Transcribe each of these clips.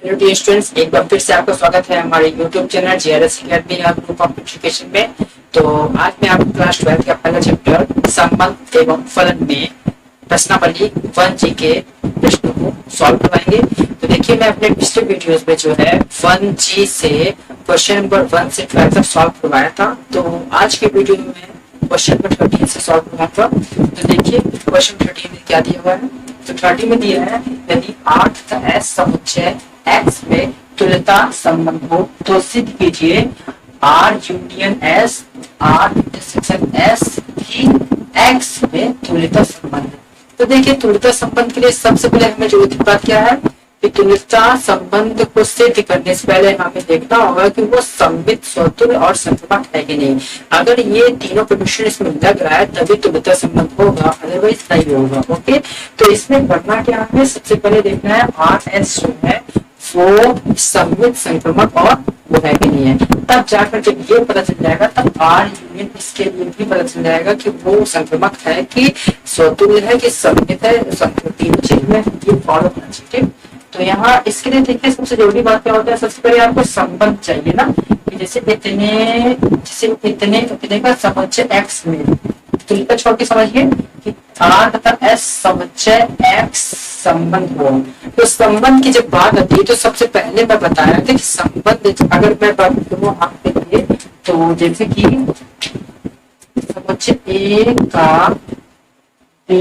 Hello dear students, एक बार फिर से आपका स्वागत है हमारे YouTube channel GRS academy group of education में। तो आज मैं आपको क्लास 12 का पहला चैप्टर संबंध एवं फलन में प्रश्नावली 1G के प्रश्नों को सॉल्व करवाएंगे। तो देखिए, मैं अपने पिछले वीडियोस में जो है 1G से क्वेश्चन नंबर 1 से 12 तक सॉल्व करवाया था। तो आज के वीडियो में क्वेश्चन नंबर 13 से सॉल्व करवाऊंगा। तो देखिए, क्वेश्चन 13 में क्या दिया हुआ है। तो 30 में दिया है, यदि 8 का S समुच्चय X में तुल्यता संबंध हो तो सिद्ध कीजिए R union S R intersection S ही X में तुल्यता संबंध। तो देखिए, तुल्यता संबंध के लिए सबसे पहले हमें जरूरी बात क्या है कि तुल्यता संबंध को सिद्ध करने से पहले हमें देखना होगा कि वो सममित, स्वतुल्य और संक्रमक है कि नहीं। अगर ये तीनों कंडीशन इसमें लग रहा है तभी तुल्यता संबंध होगा, अदरवाइज नहीं होगा। ओके, तो इसमें करना क्या है, सबसे पहले देखना है RS जो है वो सममित, संक्रमक और वो है कि नहीं है। तब जाकर जब ये पता चल जाएगा तब R यूनियन इसके लिए भी पता चल जाएगा कि वो संक्रमक है कि स्वतुल्य है कि सममित है। तीनों चीज में ये फॉलो करना चाहिए। तो यहाँ इसके लिए देखिए, सबसे जरूरी बात क्या होता है, सबसे पहले आपको संबंध चाहिए ना, कि जैसे इतने का समुच्चय X में तुल्यता छोड़ के समझिए कि R तथा S समुच्चय X संबंध हो। तो संबंध की जब बात आती है तो सबसे पहले मैं बताया था कि संबंध अगर मैं बात करूँ आपके लिए, तो जैसे कि समुच्चय A का B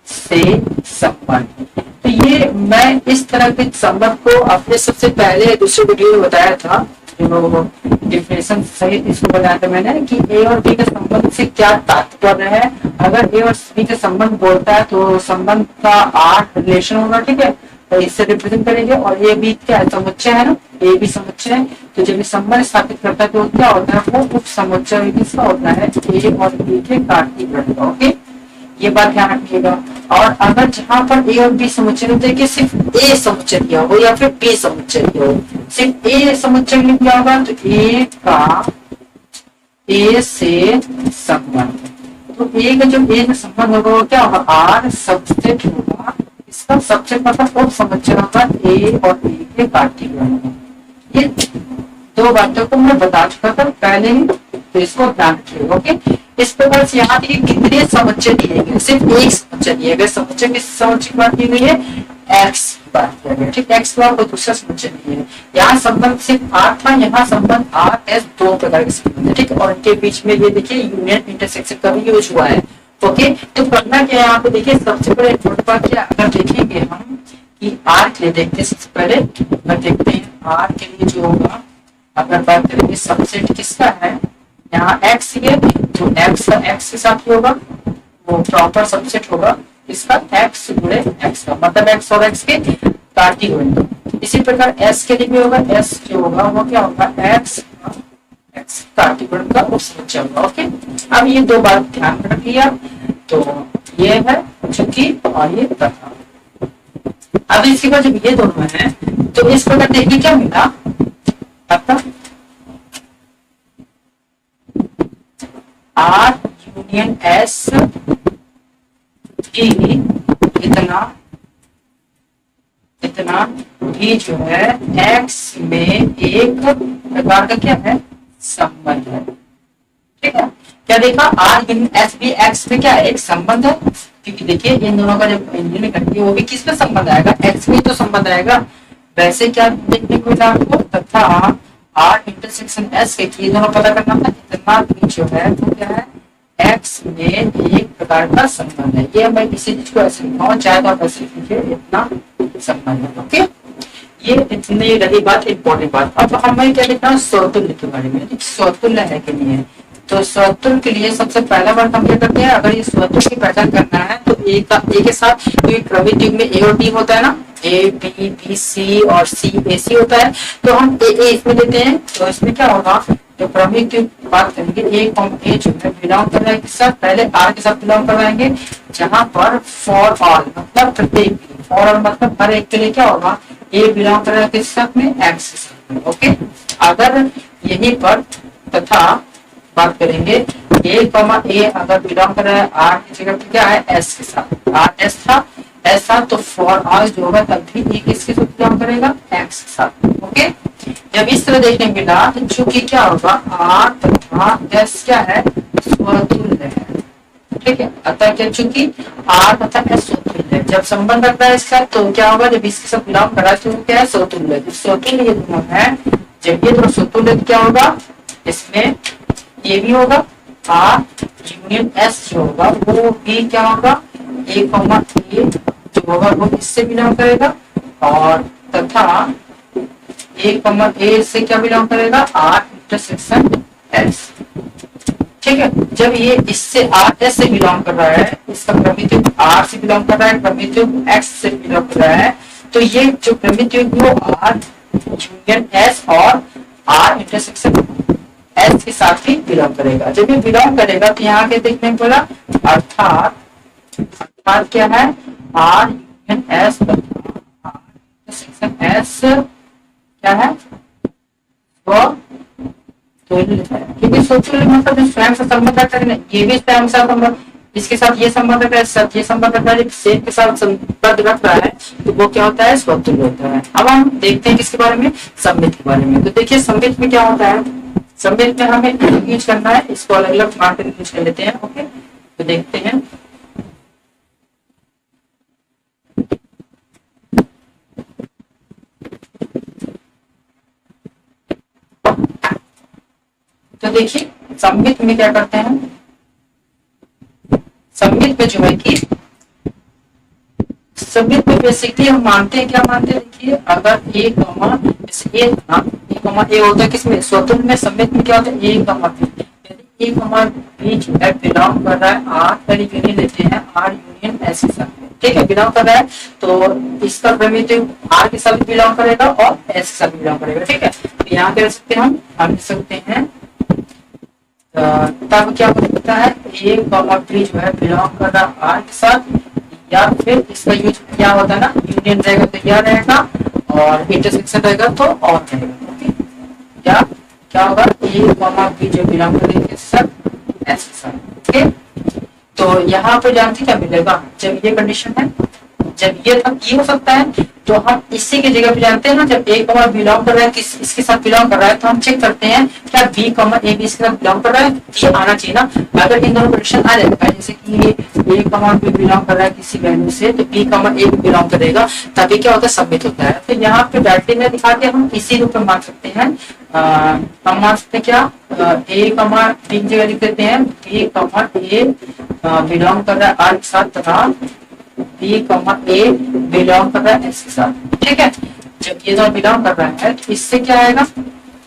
से संबंध, तो ये मैं इस तरह के संबंध को अपने सबसे पहले दूसरे वीडियो में बताया था, जो डिफिनेशन सहित इसको बताया था मैंने कि A और B के संबंध से क्या तात्पर्य है। अगर A और B के संबंध बोलता है तो संबंध का R रिलेशन होगा, ठीक है, तो इससे रिप्रेजेंट करेंगे। और A B क्या है, समुच्चय है ना, A B समुच्चय है। तो जब ये संबंध स्थापित करता है तो क्या होता है, वो उप समुच्चय किसका होता है, A और B के कार्तीय गण का। ओके, ये बात ध्यान रखिएगा। और अगर जहां पर A और B समुच्चय नहीं देखिए, सिर्फ A समुच्चय दिया हो या फिर B समुच्चय दिया हो, सिर्फ A समुच्चय में क्या होगा, तो A का A से संबंध, तो A का जो A से संबंध होगा वो क्या होगा, R सबसेट होगा। इसका सबसेट मतलब उप समुच्चय होगा A और B के कार्तीय गण। ये दो बातों को मैं बता चुका था पहले ही, तो इसको ध्यान रखिएगा। ओके, इस प्रकार से यहाँ देखिए कितने समुच्चय दिए गए, सिर्फ एक समुच्चय दिए गए। समुच्चय किस समुच्चय की बात की गई है, X की बात किया गया, ठीक। X का कोई दूसरा समुच्चय नहीं है। यहाँ संबंध सिर्फ R था, यहाँ संबंध R S दो प्रकार के संबंध है, ठीक। और इनके बीच में ये देखिए यूनियन इंटरसेक्शन का भी यूज हुआ है। ओके, तो करना क्या है यहाँ पे देखिए, सबसे पहले इम्पोर्टेंट बात क्या, अगर देखेंगे हम कि R के लिए देखते हैं, सबसे पहले अगर देखते हैं R के लिए जो होगा, अगर बात करेंगे सबसेट किसका है, यहाँ X है तो X का X के साथ होगा, वो प्रॉपर सबसेट होगा। इसका X गुणे X का मतलब X और X के कार्तीय गुण। इसी प्रकार S के लिए भी होगा, S जो होगा वो क्या होगा, X कार्तीय गुण का उपसमुच्चय होगा। ओके, अब ये दो बात ध्यान रखिए आप। तो ये है चूंकि और ये तथा। अब इसके बाद जब ये दोनों है तो इस प्रकार देखिए क्या मिला, अतः R यूनियन S भी इतना भी जो है X में एक प्रकार का क्या है, संबंध है, ठीक है। क्या देखा, R यूनियन S भी X में क्या है, एक संबंध है। क्योंकि देखिए इन दोनों का जब यूनियन करेंगे वो भी किस में संबंध आएगा, X में तो संबंध आएगा। वैसे क्या देखने को मिला आपको, तथा R इंटरसेक्शन S के ये दोनों पता करना था, इतना भी जो है तो क्या है, X में एक प्रकार का संबंध है। ये मैं किसी चीज को ऐसे लिखा चाहे तो आप ऐसे लिखिए, इतना संबंध है। ओके, ये इतनी रही बात, इंपॉर्टेंट बात। अब हमें क्या लिखना है, स्वतुल्य के बारे में, स्वतुल्य है कि नहीं है। तो स्वतुल्य के लिए सबसे पहला बात हम क्या करते हैं, अगर ये स्वतुल्य की पहचान करना है तो A के साथ क्रमिक युग्म में A और B होता है ना, A B B C और C A C होता है, तो हम A इसमें देते हैं। तो इसमें क्या होगा, जो क्रमिक की बात करेंगे, A जो है बिलोंग कर रहा है किस साथ, पहले R के साथ बिलोंग करवाएंगे, जहां पर फॉर ऑल मतलब प्रत्येक, फॉर ऑल मतलब हर एक के लिए क्या होगा, A बिलोंग कर रहा है किस साथ में, X के साथ में। ओके, अगर यहीं पर तथा बात करेंगे A, अगर बिलोंग कर रहा है R की जगह पे क्या है, S के साथ, R S था, ऐसा तो फॉर ऑल जो होगा तब भी किसके साथ बिलोंग करेगा, X एक्स के साथ। ओके, जब इस तरह देखने मिला तो चूंकि क्या होगा, आर तथा एस क्या है, स्वतुल्य है। ठीक है, अतः क्या, चूंकि आर तथा एस स्वतुल्य है, जब संबंध रखता है इसका तो क्या होगा, जब इसके साथ बिलोंग करा तो क्या है, स्वतुल्य। स्वतुल्य ये दोनों है, जब ये दोनों स्वतुल्य क्या होगा, इसमें ये भी होगा आर यूनियन एस जो होगा वो भी क्या होगा, ए कॉमा ए जो होगा वो इससे बिलोंग करेगा, और तथा ए कॉमा ए से क्या बिलोंग करेगा, आर इंटरसेक्शन एस। ठीक है, जब ये इससे आर एस से बिलोंग कर रहा है, इसका प्रमित आर से बिलोंग कर रहा है, प्रमित एक्स से बिलोंग कर रहा है, तो ये जो प्रमित वो आर यूनियन एस और आर इंटरसेक्शन एस के साथ ही बिलोंग करेगा। जब ये बिलोंग करेगा तो यहाँ के देखने को बोला, अर्थात क्या है, R union S intersection S क्या है, स्वतुल्य है। क्योंकि स्वतुल्य मतलब जो स्वयं से संबंध रखता है, ये भी स्वयं से संबंध, इसके साथ ये संबंध रखता है, साथ ये संबंध रखता है, सेम के साथ संबंध रख रहा है, तो वो क्या होता है, स्वतुल्य होता है। अब हम देखते हैं किसके बारे में, सममित के बारे में। तो देखिए सममित में क्या होता है, सममित में हमें यूज करना है, इसको अलग अलग मार्केट यूज कर लेते हैं। ओके, तो देखते हैं। तो देखिए सममित में क्या करते हैं, सममित में जो है कि सममित में बेसिकली हम मानते हैं, क्या मानते हैं, देखिए अगर ए कॉमा ए था, ए कॉमा ए होता है किसमें, स्वतंत्र में। सममित में क्या होता है, ए कॉमा बी, यदि ए कॉमा बी जो है बिलोंग कर रहा है आर, पहले यूनियन लेते हैं आर यूनियन एस के साथ। ठीक है, बिलोंग कर रहा है तो इसका प्रमित आर के साथ बिलोंग करेगा और एस के साथ बिलोंग करेगा। ठीक है, तो यहाँ कह सकते हैं हम लिख सकते हैं, तब क्या होता है, ए कॉमा बी जो है बिलोंग कर रहा है आर के साथ, या फिर इसका यूज क्या होता है ना, यूनियन रहेगा तो यह रहेगा, और इंटरसेक्शन रहेगा तो और रहेगा। ओके, या क्या होगा, ए कॉमा बी जो बिलोंग करेंगे सब एस के साथ। ओके, तो यहाँ पे जानते क्या मिलेगा, जब ये कंडीशन है, जब ये था, ये हो सकता है, तो हम इसी की जगह पे जानते हैं ना, जब ए कॉमा बिलोंग कर रहा है किस इसके साथ बिलोंग कर रहा है, तो हम चेक करते हैं क्या बी कॉमा ए बी इसके साथ बिलोंग कर रहा है, ये आना चाहिए ना। अगर इन दोनों कंडीशन आ जाता है, जैसे कि ए कॉमा बी बिलोंग कर रहा है किसी वैल्यू से, तो बी कॉमा ए भी बिलोंग करेगा, तभी क्या होता है, सबमिट होता है। तो यहाँ पे डायरेक्टली में दिखा के हम इसी रूप में मान सकते हैं, हम मान सकते हैं क्या, ए कॉमा बी की जगह लिख देते हैं बी कॉमा ए बिलोंग कर रहा है आर के साथ, तथा बी कॉमा ए बिलोंग कर रहा है एस के साथ। ठीक है, जब ये दोनों बिलोंग कर रहा है तो इससे क्या आएगा,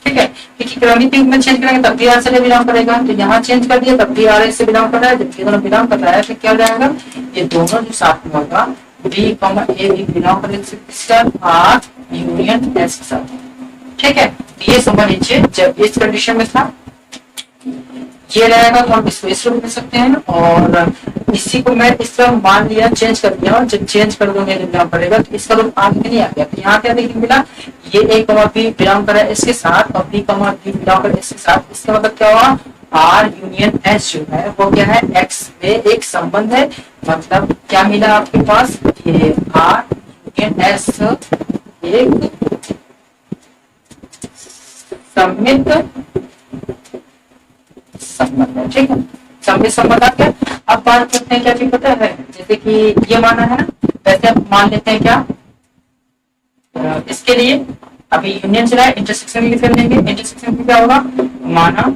ठीक है, क्योंकि क्रमिक में चेंज करेंगे तब भी आर से बिलोंग करेगा, तो यहाँ चेंज कर दिया तब भी आर से बिलोंग कर रहा है। जब ये दोनों बिलोंग कर रहा है तो क्या हो जाएगा, ये दोनों जो साथ में होगा, बी कॉमा ए भी बिलोंग करेगा आर यूनियन एस के साथ। ठीक है, ये समझ लीजिए, जब इस कंडीशन में था ये रहेगा तो हम इसको इस रूप में सकते हैं, और इसी को मैं इस तरह मान लिया, चेंज कर दिया, और जब चेंज कर दूंगा बिलोंग करेगा तो इसका रूप आगे नहीं आ गया। तो यहाँ क्या देखने मिला, ये ए कॉमा बी बिलोंग कर रहा है इसके साथ, और बी कॉमा बी बिलोंग कर रहा है इसके साथ। इसका मतलब क्या हुआ, आर यूनियन एस जो है वो क्या है, एक्स में एक संबंध है। मतलब क्या मिला आपके पास, ये आर यूनियन एस एक सममित संबंध है। ठीक है, सममित संबंध आ गया। अब बात करते हैं क्या चीज पता है, जैसे कि ये माना है ना, वैसे आप मान लेते हैं क्या, इसके लिए अभी यूनियन चला है, इंटरसेक्शन भी कर लेंगे। इंटरसेक्शन में क्या होगा, माना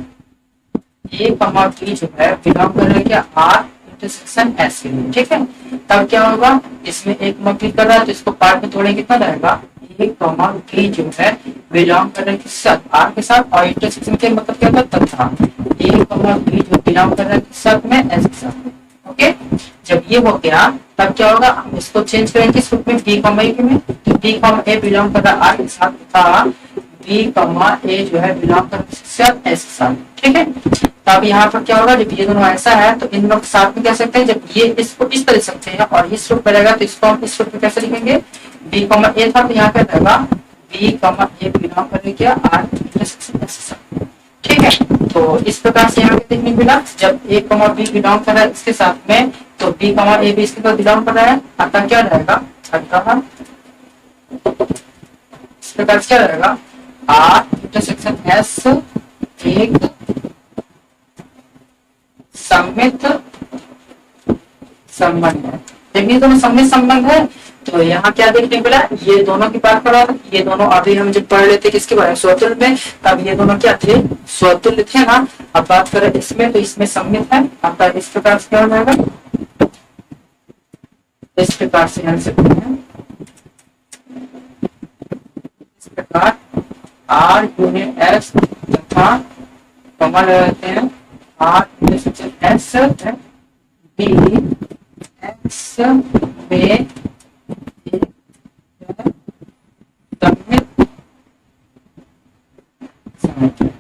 ए कॉमा बी जो है बिलोंग कर रहा है क्या, आर इंटरसेक्शन एस के लिए। ठीक है, तब क्या होगा, इसमें एक मल्टीप्लाई कर रहा है तो इसको पार्ट में तोड़े कितना रहेगा, ए कॉमा बी जो है बिलोंग कर रहा है किसके साथ, आर के साथ, और इंटरसेक्शन के मतलब क्या होता है, तथा ए कॉमा बी जो बिलोंग कर रहा है किसके साथ में, एस के साथ। ओके, जब ये हो गया तब क्या होगा, हम इसको चेंज करेंगे इस रूप में, बी कॉमा ए में, तो बी कॉमा ए बिलोंग कर रहा है आर के साथ, तथा बी कॉमा ए जो है बिलोंग कर रहा है किसके साथ, एस के साथ। ठीक है, तब यहाँ पर क्या होगा, जब ये दोनों ऐसा है तो इन लोग साथ में कह सकते हैं, जब ये इसको इस तरह सकते हैं और इस रूप में रहेगा तो इसको हम इस रूप में कैसे लिखेंगे, बी कॉमा ए था तो यहाँ क्या रहेगा, बी कॉमा ए बिलोंग करने क्या, आर इंटरसेक्शन एस के साथ। ठीक है, तो इस प्रकार से यहाँ पे देखने मिला, जब ए कॉमा बी बिलोंग कर रहा है इसके साथ में, तो बी कॉमा ए भी इसके साथ बिलोंग कर रहा है, अतः क्या रहेगा, अतः प्रकार से क्या रहेगा, आर इंटरसेक्शन एस एक सममित संबंध है। जब ये दोनों सममित संबंध है तो यहाँ क्या देखने को मिला, ये दोनों की बात करा, ये दोनों अभी हम जब पढ़ लेते किसके बारे में, स्वतुल्य में, तब ये दोनों क्या थे, स्वतुल्य थे ना। अब बात करें इसमें तो इसमें सममित है। अब इस प्रकार से क्या हो जाएगा, इस प्रकार से हम सकते हैं, इस प्रकार आर यूनियन एस तथा कॉमन रहते हैं R intersection S B S में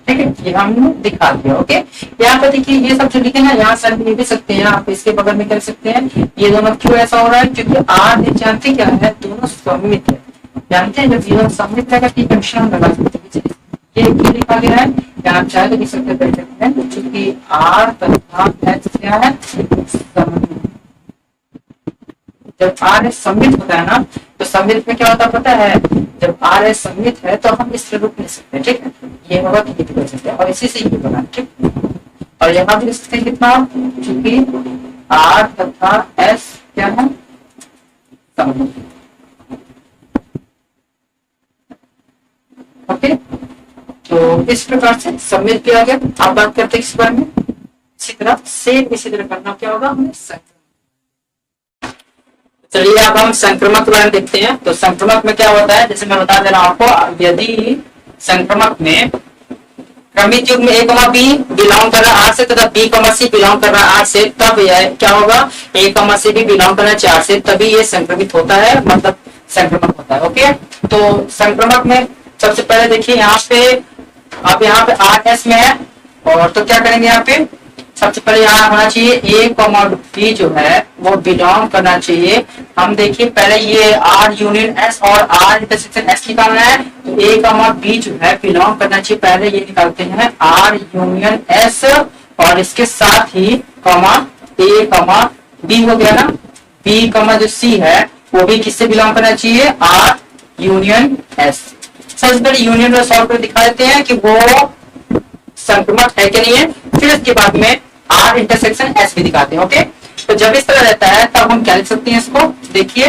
ठीक है, ये हमने दिखा दिया। ओके, यहाँ पर देखिए ये सब जो लिखे ना, यहाँ सर ले भी सकते हैं आप, इसके बगल में कर सकते हैं। ये दोनों क्यों ऐसा हो रहा है, क्योंकि आर जानते क्या है, दोनों सममित है। जानते हैं जब ये सममित रहेगा की कंडीशन हम लगा सकते हैं। ये क्यों लिखा गया है, यहाँ चाहे तो लिख सकते हैं, क्योंकि आर तथा एच क्या है, सममित। जब आर एस सममित होता है ना, तो सममित में क्या होता है पता है, जब आर एस सममित है तो हम इस रूप में लिख सकते हैं। ठीक है, ये होगा तो ये कर सकते हैं, और इसी से ये बना। ठीक, और यहाँ भी लिख सकते हैं कितना, क्योंकि आर तथा एस क्या है, सममित। ओके, तो इस प्रकार से सममित किया गया। आप बात करते हैं इस बारे में, इसी तरह सेम इसी तरह करना क्या होगा हमें। चलिए अब हम संक्रमक के बारे में देखते हैं। तो संक्रमक में क्या होता है, जैसे मैं बता दे रहा हूं आपको, यदि संक्रमक में क्रमिक युग्म ए कमा बी बिलोंग कर रहा है आर से तथा बी कमा सी बिलोंग कर रहा है आर से, तब यह क्या होगा, ए कमा सी भी बिलोंग कर रहा है चार से, तभी ये संक्रमित होता है, मतलब संक्रमक होता है। ओके, तो संक्रमक में सबसे पहले देखिए यहाँ पे, अब यहाँ पे आर एस में है, और तो क्या करेंगे यहाँ पे, सबसे पहले यहाँ होना चाहिए ए कॉमा बी जो है वो बिलोंग करना चाहिए। हम देखिए पहले ये आर यूनियन एस और आर इंटरसेक्शन एस निकालना है, तो ए कॉमा बी जो है बिलोंग करना चाहिए। पहले ये निकालते हैं आर यूनियन एस, और इसके साथ ही कॉमा ए कॉमा बी हो गया ना, बी कॉमा जो सी है वो भी किससे बिलोंग करना चाहिए, आर यूनियन एस। सबसे पहले यूनियन में सॉल्व कर दिखा देते हैं कि वो संक्रमक है कि नहीं है, फिर इसके बाद में आर इंटरसेक्शन एस भी दिखाते हैं। ओके, तो जब इस तरह रहता है तब हम क्या लिख सकते हैं इसको, देखिए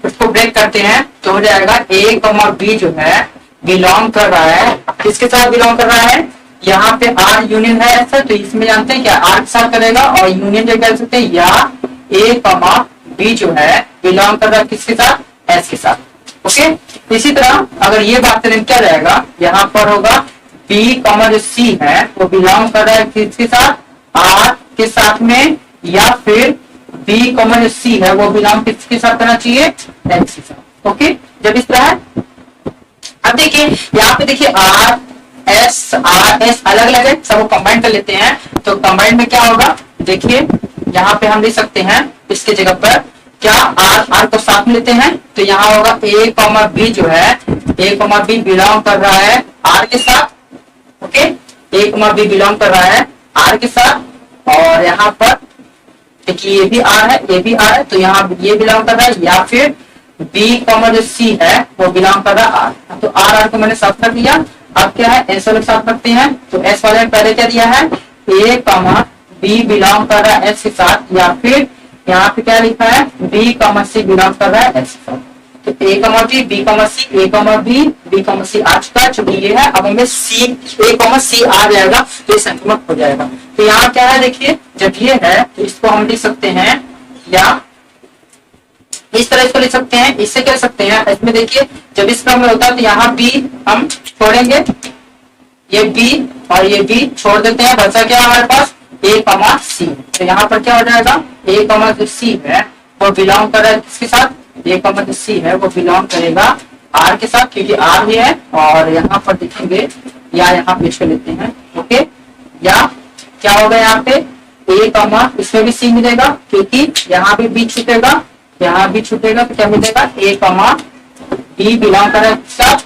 इसको ब्रेक करते हैं तो हो जाएगा ए कॉमा बी जो है बिलोंग कर रहा है, किसके साथ बिलोंग कर रहा है, यहाँ पे आर यूनियन है ऐसा, तो इसमें जानते हैं क्या आर के साथ करेगा, और यूनियन जो कह सकते हैं, या ए कॉमा बी जो है बिलोंग कर रहा है किसके साथ, एस के साथ। ओके, इसी तरह अगर ये बात करें क्या रहेगा, यहाँ पर होगा बी कॉमा जो सी है वो बिलोंग कर रहा है किसके साथ, आर के साथ में, या फिर बी कॉमा जो सी है वो बिलोंग किसके साथ करना चाहिए, एक्स के साथ। ओके, जब इस तरह है, अब देखिए यहाँ पे देखिए आर एस अलग अलग है, सबको कंबाइन कर लेते हैं। तो कंबाइन में क्या होगा, देखिए यहाँ पे हम लिख सकते हैं इसके जगह पर क्या, आर को साथ में लेते हैं, तो यहाँ होगा ए कॉमा बी जो है, ए कॉमा बी बिलोंग कर रहा है आर के साथ। ओके, ए कॉमा बी बिलोंग कर रहा है आर के साथ, और यहाँ पर देखिए ये भी आर है, ये भी आर है, तो यहाँ ये बिलोंग कर रहा है, या फिर बी कॉमा जो सी है वो बिलोंग कर रहा है आर। तो आर को मैंने साथ कर दिया। अब क्या है, एस वाले साथ रखते हैं, तो एस वाले में पहले क्या दिया है, ए कॉमा बी बिलोंग कर रहा है एस के साथ, या फिर यहाँ पे क्या लिखा है, बी कॉमा सी बिलोंग कर रहा है एस के साथ। तो ए कॉमा बी, बी कॉमा सी, ए कॉमा बी, बी कॉमा सी आ चुका है, चूंकि ये है, अब हमें सी ए कॉमा सी आ जाएगा तो ये संक्रमक हो जाएगा। तो यहाँ क्या है, देखिए जब ये है तो इसको हम लिख सकते हैं, या इस तरह इसको लिख सकते हैं, इससे क्या सकते हैं, इसमें देखिए जब इस क्रम में होता है तो यहाँ बी हम छोड़ेंगे, ये बी और ये बी छोड़ देते हैं, बचा क्या हमारे पास, ए कॉमा सी। तो यहाँ पर क्या हो जाएगा, ए कॉमा जो सी है वो बिलोंग कर रहा है किसके साथ, ए कॉमा जो सी है वो बिलोंग करेगा आर के साथ, क्योंकि आर ही है, और यहाँ पर देखेंगे या यहाँ पेश कर लेते हैं। ओके, या क्या होगा यहाँ पे, ए कॉमा इसमें भी सी मिलेगा, क्योंकि यहाँ भी बी छूटेगा, यहाँ भी छूटेगा, तो क्या मिलेगा, ए कॉमा बी बिलोंग कर रहा है किसके साथ,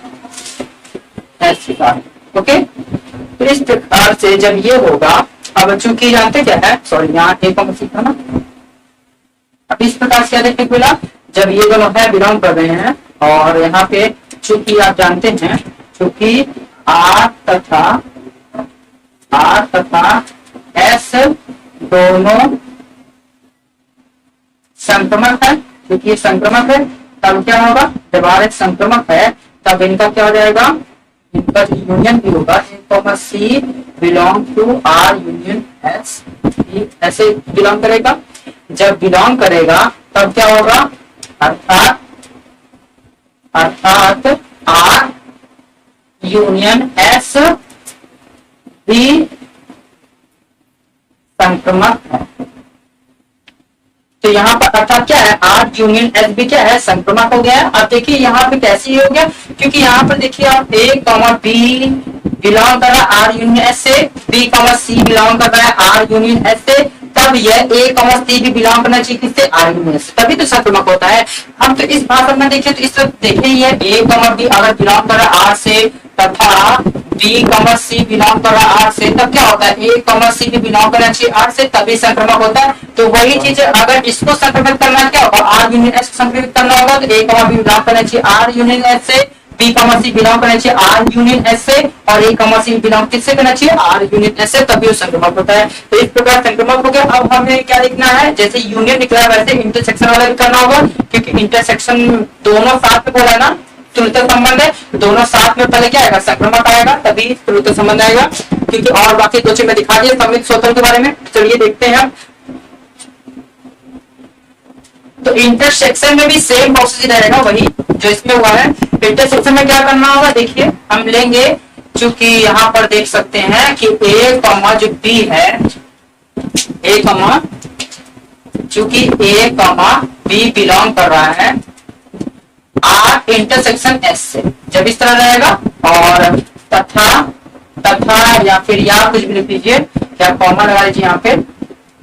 एस के साथ। ओके, तो इस प्रकार से जब ये होगा, अब चूंकि जानते क्या है, सॉरी यहाँ ए कॉमा सी था ना, अब इस प्रकार से क्या देखने को मिला, जब ये दोनों है बिलोंग कर रहे हैं, और यहाँ पे चूंकि आप जानते हैं चूंकि आर तथा एस दोनों संक्रमक है, क्योंकि ये संक्रमक है, तब क्या होगा, जब आर एक संक्रमक है तब इनका क्या हो जाएगा, इनका यूनियन भी होगा। C belong to R union S, ऐसे बिलोंग करेगा। जब बिलोंग करेगा तब क्या होगा, अर्थात आर यूनियन एस भी संक्रमक है। तो यहाँ पर अर्थात क्या है, आर यूनियन एस भी क्या है, संक्रमक हो गया है। अब देखिए यहाँ पे कैसे हो गया, क्योंकि यहाँ पर देखिए आप ए कॉमा बी बिलोंग कर रहा है आर यूनियन एस से, बी कॉमा सी बिलोंग कर रहा है आर यूनियन एस से, तब यह ए कॉमा सी भी बिलोंग करना चाहिए किससे, आर यूनियन एस, तभी तो संक्रमक होता है। हम तो इस भाषण में देखिए तो इस तरह देखिए ये ए कॉमा बी अगर बिलोंग कर रहा है आर से तथा बी कॉमा सी बिलोंग कर रहा है आर से, तब क्या होता है, ए कॉमा सी भी बिलोंग करना चाहिए आर से, तभी संक्रमक होता है। तो वही चीज अगर इसको संक्रमित करना है क्या होगा, आर यूनियन एस को संक्रमित करना होगा तो ए कॉमा बी बिलोंग करना चाहिए आर यूनियन एस से, बी कॉमा सी बिलोंग करना चाहिए आर यूनियन एस से, और ए कॉमा सी बिलोंग किससे करना चाहिए, आर यूनियन एस से, तभी वो संक्रमक होता है। तो इस प्रकार संक्रमक हो गया। अब हमें क्या लिखना है, जैसे यूनियन निकला है वैसे इंटरसेक्शन वाला भी करना होगा, क्योंकि इंटरसेक्शन दोनों साथ में बोला है ना, तुल्यता संबंध है, दोनों साथ में पहले क्या आएगा, संक्रमक आएगा, तभी तुल्यता संबंध आएगा। क्योंकि और बाकी दो चीज मैं दिखा दिया संमित सूत्र के बारे में, चलिए देखते हैं। तो इंटरसेक्शन में भी सेम प्रोसेस रहेगा, वही जो इसमें हुआ है। इंटरसेक्शन में क्या करना होगा, देखिए हम लेंगे, चूंकि यहाँ पर देख सकते हैं कि ए कॉमा जो बी है, ए कॉमा चूंकि ए कॉमा बी बिलोंग कर रहा है आर इंटरसेक्शन एस से, जब इस तरह रहेगा, और तथा या फिर या कुछ भी लिख दीजिए, क्या कॉमा लगा लीजिए यहाँ पे,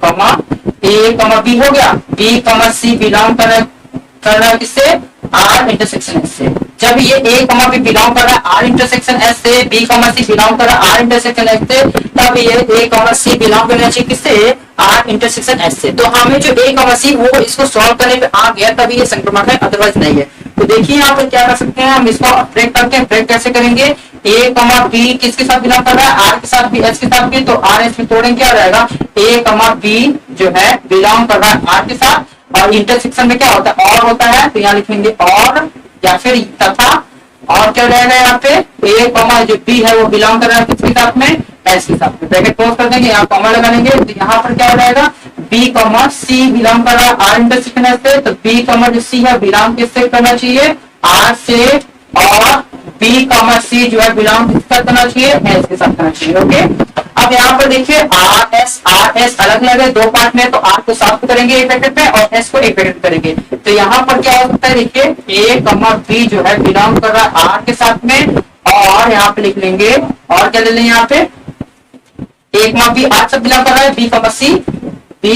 कॉमा ए कॉमा बी हो गया, बी कॉमा सी बिलोंग कर रहा है किससे, आर इंटरसेक्शन एस से। जब ये ए कॉमा बी बिलोंग कर रहा है आर इंटरसेक्शन एस से, बी कॉमा सी बिलोंग कर रहा है आर इंटरसेक्शन एस से, तब ये ए कॉमा सी बिलोंग करना चाहिए किससे, आर इंटरसेक्शन एस से। तो हमें जो ए कॉमा सी वो इसको सॉल्व करने पे आ गया, तभी ये संक्रमक है, अदरवाइज नहीं है। तो देखिए यहाँ पर क्या कर सकते हैं हम, इसको ब्रेक करके, ब्रेक कैसे करेंगे, ए कॉमा बी किसके साथ बिलोंग कर रहा है, आर के साथ भी, एस के साथ भी, तो आर एस में तोड़ेंगे, क्या रहेगा, ए कॉमा बी जो है बिलोंग कर रहा है आर के साथ, और इंटरसेक्शन में क्या होता है, और होता है, तो यहाँ लिखेंगे और, या फिर तथा, और क्या रहेगा यहाँ पे, ए कॉमा जो बी है वो बिलोंग कर रहा है किसके साथ में, एस के साथ में, ब्रैकेट क्लोज कर देंगे, यहाँ कॉमा लगा लेंगे, तो यहाँ पर क्या हो जाएगा, बी कॉमा सी बिलोंग कर रहा है आर इंटरसेक्शन एस से, तो बी कॉमा जो सी है बिलोंग किससे करना चाहिए, आर से, और बी कॉमा सी जो है बिलोंग किसका करना चाहिए, एस के साथ करना चाहिए। ओके, अब यहाँ पर देखिए आर एस अलग अलग है, दो पार्ट में, तो आर को साफ करेंगे एक ब्रैकेट में और एस को एक ब्रैकेट करेंगे। तो यहाँ पर क्या हो सकता है, देखिए ए कॉमा बी जो है बिलोंग कर रहा है आर के साथ में, और यहाँ पे लिख लेंगे, और क्या ले लेंगे यहाँ पे, ए कॉमा बी आर से बिलोंग कर रहा है, बी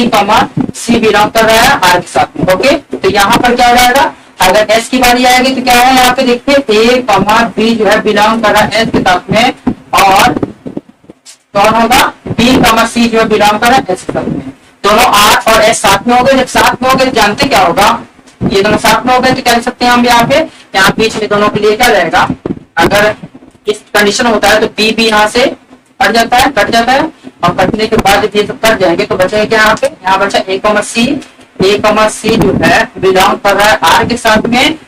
कॉमा सी बिलोंग कर रहा है आर के साथ में। ओके, तो यहाँ पर क्या हो जाएगा, अगर एस की बारी आएगी तो क्या है, यहाँ पे देखिए ए कॉमा बी जो है बिलोंग कर रहा है एस के साथ में, और कौन होगा, बी कॉमा सी जो है बिलोंग कर रहा है एस के साथ में। दोनों आर और एस साथ में हो गए, जब साथ में हो गए जानते क्या होगा, ये दोनों साथ में हो गए तो क्या लिख सकते हैं हम यहाँ पे, यहाँ बीच में दोनों के लिए क्या रहेगा, अगर इस कंडीशन होता है तो बी भी यहाँ से कट जाता है, और कटने के बाद जब ये सब कट जाएंगे तो बचेगा क्या, यहाँ बचा ए कॉमा सी जो है बिलोंग कर रहा है आर के साथ में,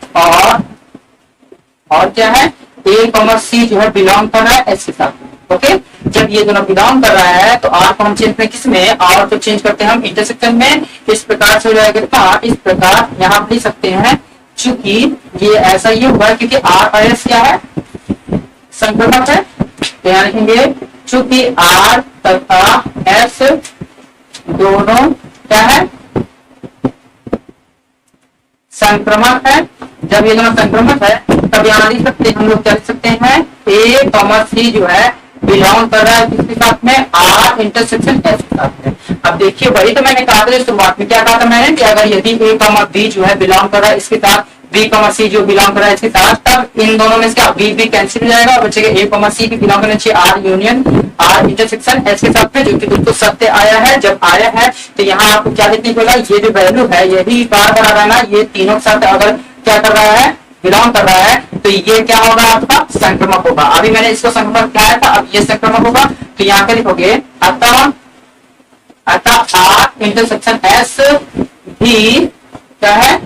और क्या है, ए कॉमा सी जो है बिलोंग कर रहा है एस के साथ में। ओके, जब ये दोनों बिलोंग कर रहा है तो आर को हम चेंज करें किस में, आर को चेंज करते हैं हम इंटरसेक्शन में, इस प्रकार से हो जाएगा, इस प्रकार यहाँ पर लिख सकते हैं, चूंकि ये ऐसा ही हुआ है क्योंकि आर और एस क्या है, संक्रमक है, तो यहाँ लिखेंगे चूंकि आर तथा एस दोनों क्या है, संक्रमक है। जब ये दोनों संक्रमक है तब यहाँ लिख सकते हैं हम लोग, क्या लिख सकते हैं, ए कॉमा सी जो है बिलोंग कर रहा है किसके साथ में, आर इंटरसेक्शन एस के साथ में। अब देखिए वही तो मैंने कहा था शुरुआत में, क्या कहा था मैंने, कि अगर यदि ए कॉमा बी जो है बिलोंग कर रहा है इसके साथ, बी कॉमा सी जो बिलोंग कर रहा है इसके साथ, तब इन दोनों में से क्या बी कैंसिल हो जाएगा और बचेगा ए कॉमा सी भी बिलोंग करना चाहिए R union R intersection S के साथ में, जो कि बिल्कुल सत्य आया है। जब आया है तो यहाँ आपको क्या लिखने पड़ेगा, ये जो वैल्यू है यही बार बार आ रहा है ना, ये तीनों के साथ अगर क्या कर रहा है, बिलोंग कर रहा है, तो ये क्या होगा आपका संक्रमक होगा। अभी मैंने इसको संक्रमक कहा था, अब ये संक्रमक होगा। तो यहाँ पे लिखोगे अतः R इंटरसेक्शन S भी क्या है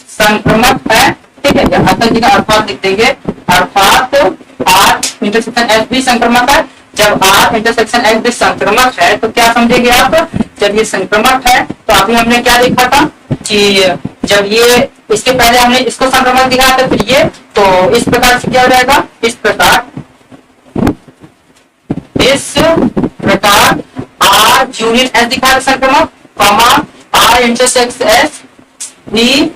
संक्रमक है। ठीक है, अतः जी का अर्थात लिख देंगे, अर्थात R इंटरसेक्शन S भी संक्रमक है। जब R इंटरसेक्शन S भी संक्रमक है तो क्या समझेंगे आप, जब ये संक्रमक है तो अभी हमने क्या देखा था कि जब ये इसके पहले हमने इसको संक्रमक दिखाया था, फिर ये तो इस प्रकार से क्या हो जाएगा, इस प्रकार R यूनियन S दिखा संक्रमक, R इंटरसेक्शन S भी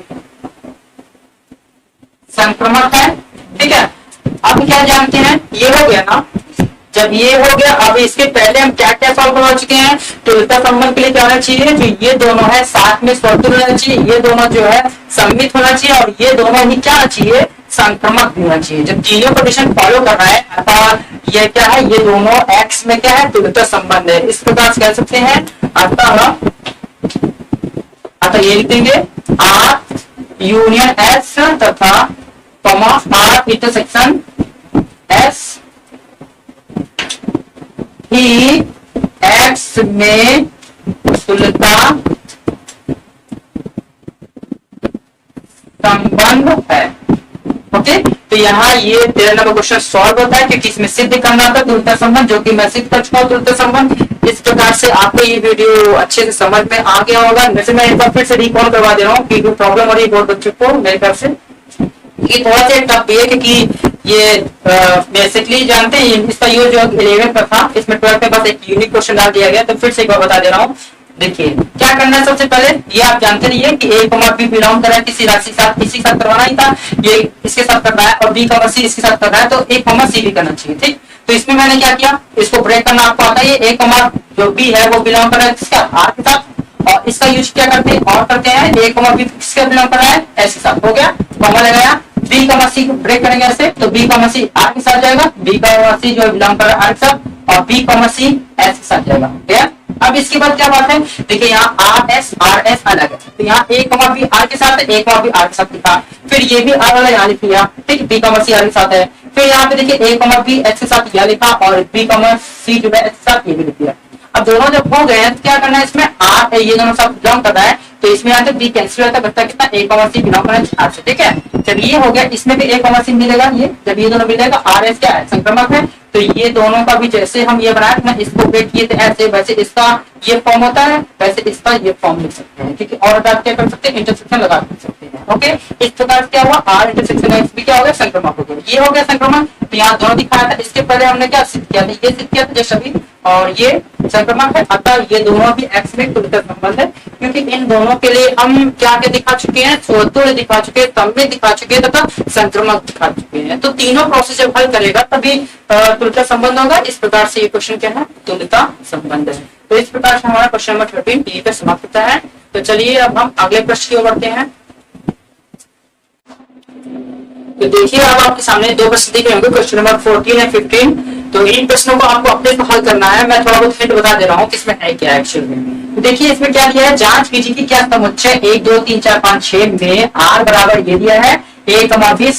संक्रमक है। ठीक है, अब क्या जानते हैं, ये हो गया ना, जब ये हो गया अब इसके पहले हम क्या क्या सॉल्व करवा चुके हैं। तुल्यता संबंध के लिए क्या होना चाहिए, जो ये दोनों है साथ में स्वतुल्य होना चाहिए, ये दोनों जो है सममित होना चाहिए, और ये दोनों ही क्या चाहिए संक्रमक भी होना चाहिए। जब तीनों कंडीशन फॉलो कर रहा है अतः ये क्या है, ये दोनों एक्स में क्या है तुल्यता संबंध है। इस प्रकार से कह सकते हैं अतः ये लिख देंगे R यूनियन S तथा R इंटरसेक्शन S ही एक्स में तुल्यता संबंध है। ओके, तो यहाँ ये 13 नंबर क्वेश्चन सॉल्व होता है, क्योंकि इसमें सिद्ध करना था तुल्यता संबंध, जो कि मैं सिद्ध कर चुका हूँ तुल्यता संबंध। इस प्रकार से आपको ये वीडियो अच्छे से समझ में आ गया होगा। वैसे मैं एक बार फिर से रिकॉल करवा दे रहा हूँ कि प्रॉब्लम हो रही है बहुत बच्चों को मेरे ख्याल से, ये थोड़ा सा टफ है, क्योंकि ये बेसिकली जानते हैं इसका यूज जो 11 का था, इसमें 12 में बस एक यूनिक क्वेश्चन डाल दिया गया। तो फिर से एक बार बता दे रहा हूँ, देखिए क्या करना है। सबसे पहले ये आप जानते रहिए कि A कॉमा B बिलोंग कर रहा है किसी राशि के साथ, इसी के साथ करवाना ही था, ये इसके साथ कर रहा है, और B कॉमा C इसके साथ कर रहा है, तो A कॉमा C भी करना चाहिए। ठीक, तो इसमें मैंने क्या किया, इसको ब्रेक करना आपको आता है। A कॉमा जो B है वो बिलोंग कर रहा है किसका, R के साथ, और इसका यूज क्या करते हैं और करते हैं, A कॉमा B किसके बिलोंग कर रहा है, S के साथ। हो गया, कॉमा लगाया, B कॉमा C को ब्रेक करेंगे ऐसे, तो B कॉमा C R के साथ जाएगा, B कॉमा C जो बिलोंग कर रहा है R के साथ, और B कॉमा C S के साथ जाएगा। ठीक, अब इसके बाद क्या बात है, देखिए यहाँ R S अलग है, तो यहाँ A कॉमा B R के साथ है, A कॉमा B R के साथ लिखा, फिर ये भी R वाला यहाँ लिख लिया। ठीक, B कॉमा C R के साथ है, फिर यहाँ पे देखिए A कॉमा B S के साथ यह लिखा, और B कॉमा C जो है S के साथ ये भी लिख दिया। अब दोनों जब हो गए हैं तो क्या करना है, इसमें R ये दोनों सब बिलोंग कर रहा है, तो इसमें यहाँ से B कैंसिल होता है, बचता कितना A कॉमा C बिलोंग कर रहा है R से। ठीक है, जब ये हो गया इसमें भी A कॉमा C मिलेगा, ये जब ये दोनों मिलेगा R S क्या है संक्रमक है, तो ये दोनों का भी जैसे हम ये बनाए ना, इसको ब्रेक किए थे ऐसे, वैसे इसका ये फॉर्म होता है, वैसे इसका ये फॉर्म लिख सकते हैं। ठीक है, और क्या कर सकते हैं, इंटरसेक्शन लगा सकते हैं। ओके, इस प्रकार क्या हुआ, R इंटरसेक्शन X भी क्या हो गया संक्रमक हो गया, ये हो गया संक्रमण। तो यहाँ दोनों दिखाया था, इसके पहले हमने क्या सिद्ध किया था, ये सिद्ध किया था जैसे अभी, और ये संक्रमक है, अतः ये दोनों भी एक्स में तुल्यता संबंध है, क्योंकि इन दोनों के लिए हम क्या क्या दिखा चुके हैं, स्वतुल्य दिखा चुके हैं, सममित दिखा चुके हैं, तथा संक्रमक दिखा चुके हैं। तो तीनों प्रोसेस जब हल करेगा तभी तुल्यता संबंध होगा। इस प्रकार से ये क्वेश्चन क्या है, तुल्यता संबंध है। तो इस प्रकार से हमारा क्वेश्चन नंबर 13 यहीं पे समाप्त होता है। तो चलिए अब हम अगले प्रश्न की ओर बढ़ते हैं। तो देखिए अब आपके सामने दो प्रश्न दिख रहे होंगे, क्वेश्चन नंबर 14 है 15। तो इन प्रश्नों को आपको अपने से हल करना है। मैं थोड़ा बहुत हिंट बता दे रहा हूँ कि इसमें है क्या एक्चुअल में। तो देखिए इसमें क्या दिया है, जांच कीजिए कि क्या समुच्चय 1 2 3 4 5 6 में R बराबर ये दिया है A कमा B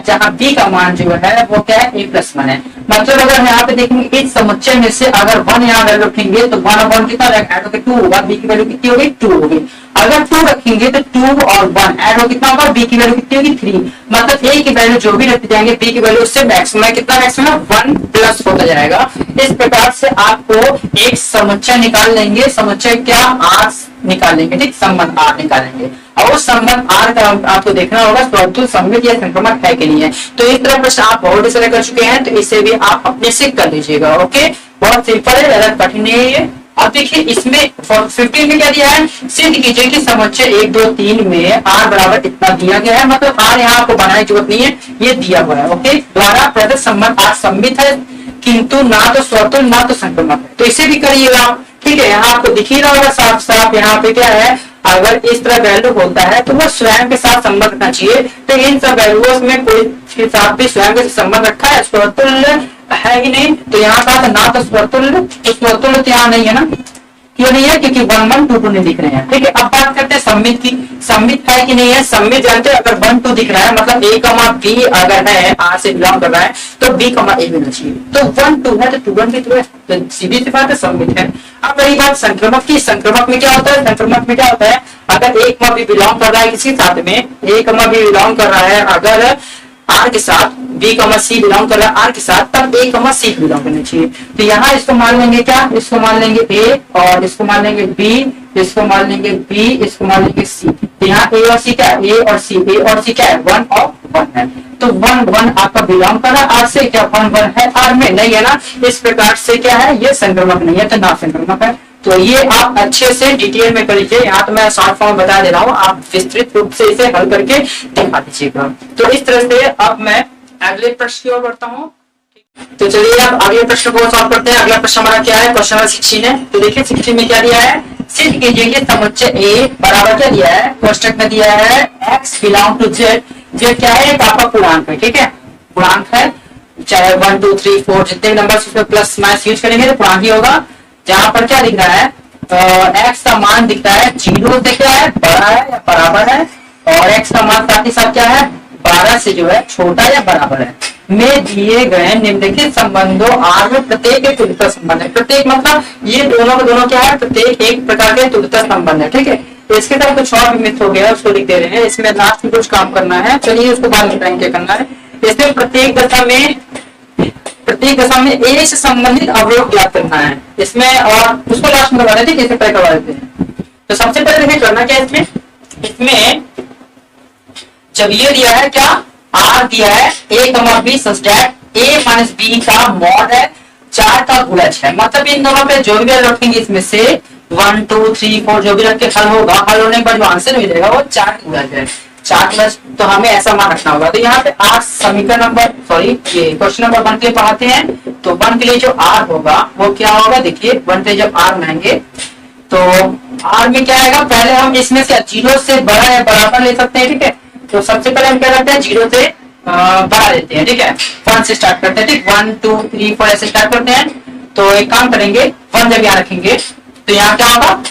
जहाँ B का मान जो है वो क्या है A+1 है। मतलब अगर हम यहाँ पे देखेंगे इस समुच्चय में से अगर 1 यहाँ वैल्यू रखेंगे तो 1 कितना ऐड होकर 2 होगा, B की वैल्यू कितनी होगी 2 होगी। अगर 2 रखेंगे तो 2 और 1 ऐड हो कितना होगा, B की वैल्यू कितनी होगी 3। मतलब A की वैल्यू जो भी रखते जाएंगे B की वैल्यू उससे मैक्सिमम कितना मैक्सिमम 1 प्लस होता जाएगा। इस प्रकार से आपको एक समुच्चय निकाल लेंगे, समुच्चय क्या R निकाल लेंगे, ठीक, संबंध R निकालेंगे, और उस संबंध R का आपको देखना होगा स्वतुल्य सममित या संक्रमक है कि नहीं है। तो इस तरह प्रश्न आप बहुत डिसाइड कर चुके हैं, तो इसे भी आप अपने से कर लीजिएगा। ओके, बहुत सिंपल है, ज्यादा कठिन नहीं है ये। अब देखिए इसमें 15 में क्या दिया है, सिद्ध कीजिए कि समुच्चय 1 2 3 में R बराबर इतना दिया गया है। मतलब R यहाँ आपको बनाने की जरूरत नहीं है, ये दिया हुआ है। ओके, द्वारा प्रदत्त संबंध R सममित है किंतु ना तो स्वतुल्य ना तो संक्रमक है, तो इसे भी करिएगा। ठीक है, यहाँ आपको दिख ही रहा होगा साफ साफ, यहाँ पे क्या है, अगर इस तरह वैल्यू होता है तो वो स्वयं के साथ संबंध रखना चाहिए। तो इन सब वैल्यूज में कोई के साथ भी स्वयं के संबंध रखा है, स्वतुल्य है ही नहीं, तो यहाँ का ना तो स्वतुल्य, तो स्वतुल्य तो यहाँ नहीं है ना, क्यों नहीं है? क्योंकि 1 1 2 2 नहीं दिख रहे हैं। ठीक है, अब बात करते हैं सम्मित की। सम्मित है कि नहीं है? सम्मित जानते हैं, अगर 1 2 दिख रहा है मतलब ए कमा बी अगर है, आर से बिलोंग कर रहा है तो बी कमा ए होना चाहिए। तो 1 2 है तो 2 1 भी तो है, तो सीधी सी बात है सम्मित है। अब रही बात संक्रमक की। संक्रमक में क्या होता है? संक्रमक में क्या होता है? अगर ए कमा बी बिलोंग कर रहा है किसी साथ में, ए कमा बी बिलोंग कर रहा है अगर आर के साथ, बी कमा सी बिलोंग कर रहा है आर के साथ, तब ए कमा सी बिलोंग करना चाहिए। तो यहाँ इसको मान लेंगे क्या? इसको मान लेंगे ए और इसको मान लेंगे बी, इसको मान लेंगे बी, इसको मान लेंगे सी। तो यहाँ ए और सी क्या है? ए और सी, ए और सी क्या है? 1 और 1 है। तो 1 1 आपका बिलोंग कर रहा है आर से, क्या 1 1 है आर में? नहीं है ना। इस प्रकार से क्या है? ये संक्रमक नहीं है, तो ना संक्रमक है। तो ये आप अच्छे से डिटेल में कर लीजिए। यहाँ तो मैं शॉर्ट फॉर्म बता दे रहा हूँ, आप विस्तृत रूप से इसे हल करके दिखा दीजिएगा। तो इस तरह से अब मैं अगले प्रश्न की ओर बढ़ता हूँ। तो चलिए अब अगले प्रश्न को सॉल्व करते हैं। अगला प्रश्न हमारा क्या है? क्वेश्चन नंबर 16 है। तो देखिए 16 में क्या दिया है? सिद्ध कीजिए कि समुच्चय ए बराबर क्या दिया है? कोष्टक में दिया है x belong to z। z क्या है? एक आपका पूर्णांक है। ठीक है, पूर्णांक है, चाहे 1 2 3 4 जितने नंबर उसमें प्लस माइनस यूज करेंगे तो पूर्णांक ही होगा। जहां पर क्या दिख रहा है? x का मान दिखता है 0 से क्या है? बड़ा है या बराबर है, और x का मान साथ ही साथ क्या है? 12 से जो है छोटा या बराबर है। में दिए गए निम्नलिखित संबंधों आर में प्रत्येक एक तुल्यता संबंध है। प्रत्येक मतलब ये दोनों के दोनों क्या है? प्रत्येक एक प्रकार के तुल्यता संबंध है। ठीक है, तो इसके साथ कुछ और भी मिथ हो गया, उसको लिख दे रहे हैं। इसमें लास्ट में कुछ काम करना है, चलिए उसको बाद में बताएंगे क्या करना है। इसमें प्रत्येक दशा में ए से संबंधित अवयव ज्ञात करना है इसमें, और उसको लास्ट में करवा देते हैं, कैसे तय करवा देते हैं। तो सबसे पहले देखिए करना क्या है इसमें जब ये दिया है क्या? आर दिया है ए कमा बी सब्सट्रैक्ट ए माइनस बी का मॉड है 4 का गुणज है। मतलब इन दोनों पे जो भी रखेंगे इसमें से 1 2 3 4 जो भी रख के हल होगा, हल होने के बाद जो आंसर मिलेगा वो 4 का गुणज है। 4 प्लस, तो हमें ऐसा मान रखना होगा। तो यहाँ पे आर समीकरण नंबर ये क्वेश्चन नंबर 1 के लिए पढ़ाते हैं। तो 1 के लिए जो आर होगा वो क्या होगा? देखिए 1 पे जब आर बनाएंगे तो आर में क्या आएगा? पहले हम इसमें से 0 से बड़ा या बराबर ले सकते हैं। ठीक है, तो सबसे पहले हम क्या करते हैं? 0 से बड़ा लेते हैं। ठीक है, 1 से स्टार्ट करते हैं। ठीक, 1 2 3 4 ऐसे स्टार्ट करते हैं। तो एक काम करेंगे, 1 जब यहाँ रखेंगे तो यहाँ क्या होगा?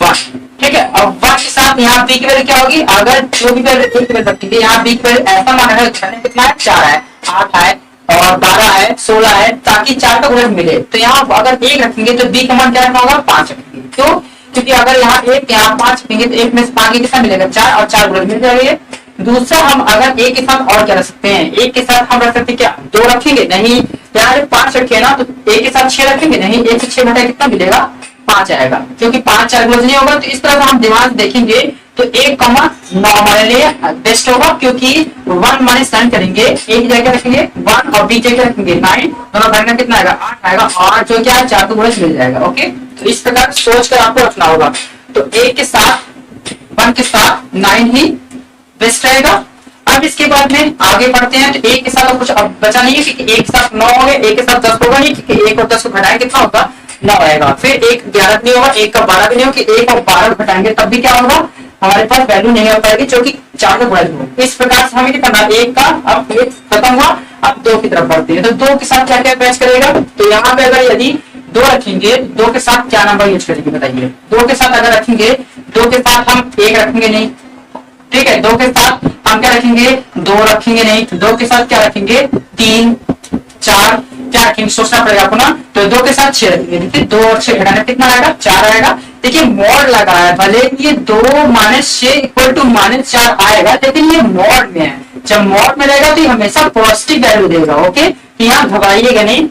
1। ठीक है, अब 1 के साथ यहाँ बी की वैल्यू क्या होगी? अगर जो भी वैल्यू रखेंगे, यहाँ बी की वैल्यू ऐसा माना है कितना है? 4 है, 8 है और 12 है, 16 है, ताकि 4 का गुणज मिले। तो यहाँ अगर 1 रखेंगे तो बी का मान क्या होगा? 5 रखेंगे। क्यों? क्योंकि अगर यहाँ 1 यहाँ 5 रखेंगे तो 1 में से 5 कितना मिलेगा? 4, और 4 गुणज मिल जाएगा। दूसरा हम अगर एक के साथ और क्या रख सकते हैं? एक के साथ हम रख सकते हैं क्या? 2 रखेंगे? नहीं। यहाँ 5 रखे ना, तो एक के साथ 6 रखेंगे? नहीं। 1 से 6 घटाए कितना मिलेगा? 5 आएगा, क्योंकि 5 4 गुणज नहीं होगा। तो इस तरह हम दिमाग देखेंगे तो 1 कमा 9 हमारे लिए बेस्ट होगा, क्योंकि 1 माइनस 9 करेंगे, एक जगह रखेंगे 1 और बी जगह रखेंगे 9, दोनों भरना कितना आएगा? 8 आएगा, और जो क्या है 4 का गुणज मिल जाएगा। ओके, तो इस प्रकार सोच कर आपको रखना होगा। तो 1 के साथ 1 के साथ 9 ही बेस्ट रहेगा। अब इसके बाद में आगे बढ़ते हैं। तो 1 के साथ कुछ अब बचा नहीं है, क्योंकि 1 के साथ 9 हो गए, 1 के साथ 10 होगा नहीं, क्योंकि 1 और 10 को घटाएं कितना होगा? 9 आएगा। फिर 1 11 नहीं होगा, 1 का 12 भी नहीं होगा, 1 और 12 घटाएंगे तब भी क्या होगा? हमारे पास वैल्यू नहीं आ पाएगी, जो कि 4 का गुणज हो। इस प्रकार से हमें क्या करना? 1 का अब 1 खत्म हुआ, अब 2 की तरफ बढ़ते हैं। तो 2 के साथ क्या क्या मैच करेगा? तो यहाँ पे अगर यदि 2 रखेंगे, 2 के साथ क्या नंबर यूज करेंगे बताइए? 2 के साथ अगर रखेंगे, 2 के साथ हम 1 रखेंगे नहीं। ठीक है, 2 के साथ हम क्या रखेंगे? 2 रखेंगे नहीं। 2 के साथ क्या रखेंगे? 3 4 क्या रखेंगे? सोचना पड़ेगा आपको ना। तो 2 के साथ 6 रखेंगे। देखिए 2 और 6 घटाने कितना आएगा? 4 आएगा। देखिए मॉड लगा है, भले ये 2 माइनस 6 इक्वल टू माइनस 4 आएगा, लेकिन ये मॉड में है। जब मॉड में रहेगा तो ये हमेशा पॉजिटिव वैल्यू देगा। ओके, तो यहाँ घबराइएगा नहीं।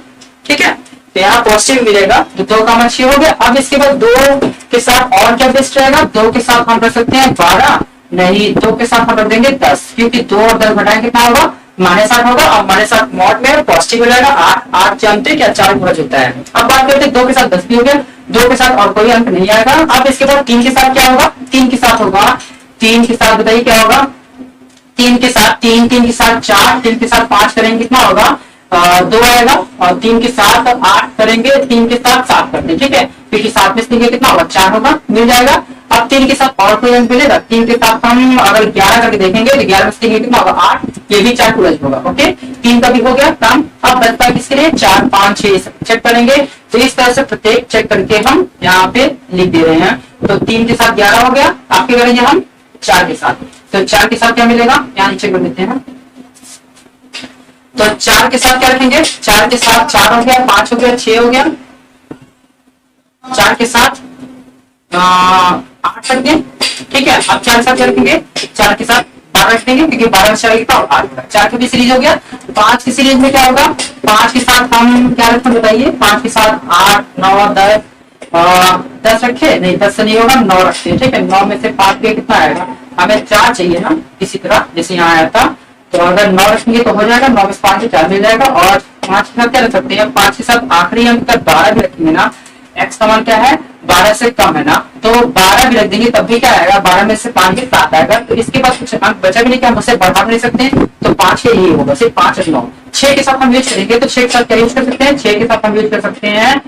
ठीक है, तो यहाँ पॉजिटिव मिलेगा। तो 2 का मान 6 हो गया। अब इसके बाद 2 के साथ और क्या बेस्ट रहेगा? 2 के साथ हम रख सकते हैं 12, नहीं 2 के साथ हम रख देंगे 10, क्योंकि 2 और 10 घटाएं कितना होगा? -8 होगा, और -8 मॉड में पॉजिटिव हो जाएगा। 8 जानते क्या 4 गुणज होता है। अब बात करते हैं 2 के साथ 10 भी हो गया, 2 के साथ और कोई अंक नहीं आएगा। अब इसके बाद 3 के साथ क्या होगा? 3 के साथ होगा, 3 के साथ बताइए क्या होगा? 3 के साथ 3 के साथ 4, 3 के साथ 5 करेंगे कितना होगा? 2 आएगा, और 3 के साथ 8 करेंगे, 3 के साथ 7 करते हैं। ठीक है, क्योंकि 7 में से कितना होगा? 4 होगा, मिल जाएगा। अब 3 के साथ और कोई अंक मिलेगा? 3 के साथ हम अगर 11 करके देखेंगे तो 11 में से कितना होगा? 8, ये भी चार होगा। ओके, 3 का भी हो गया काम। अब बचता है किसके लिए, 4 5 6 चेक करेंगे। तो इस तरह से प्रत्येक चेक करके हम यहाँ पे लिख दे रहे हैं। तो 3 के साथ 11 हो गया, आपके करेंगे हम 4 के साथ। तो 4 के साथ क्या मिलेगा, यहाँ नीचे कर देते हैं। तो 4 के साथ क्या रखेंगे, 4 के साथ 4 हो गया, 5 हो गया, 6 हो गया, 4 के साथ 8 रख दें। ठीक है, अब 4 के साथ क्या रखेंगे, 4 के साथ 12 रखेंगे, क्योंकि 12 से आगे 4 की भी सीरीज हो गया। 5 की सीरीज में क्या होगा, 5 के साथ हम क्या रखें बताइए, 5 के साथ 8 9 10 10 रखे, नहीं 10 से नहीं होगा, 9 रखते हैं। ठीक है, 9 में से 5 के कितना आएगा, हमें 4 चाहिए ना, इसी तरह जैसे यहाँ आया था। तो अगर 9 रखेंगे तो हो जाएगा, 9 में से 5 4 मिल जाएगा। और 5 के साथ क्या रख सकते हैं, 5 के साथ आखिरी अंक 12 भी रखेंगे ना, x का मान क्या है 12 से कम है ना, तो 12 भी रख देंगे तब भी क्या आएगा, 12 में से 5 के 7 आएगा। तो इसके बाद कुछ अंक बचा भी नहीं, क्या हम उसे बढ़ा भी नहीं सकते हैं, तो 5 के लिए होगा सिर्फ 5 और 9। 6 के साथ हम यूज करेंगे, तो 6 के साथ क्या यूज कर सकते हैं, 6 के साथ हम यूज कर सकते हैं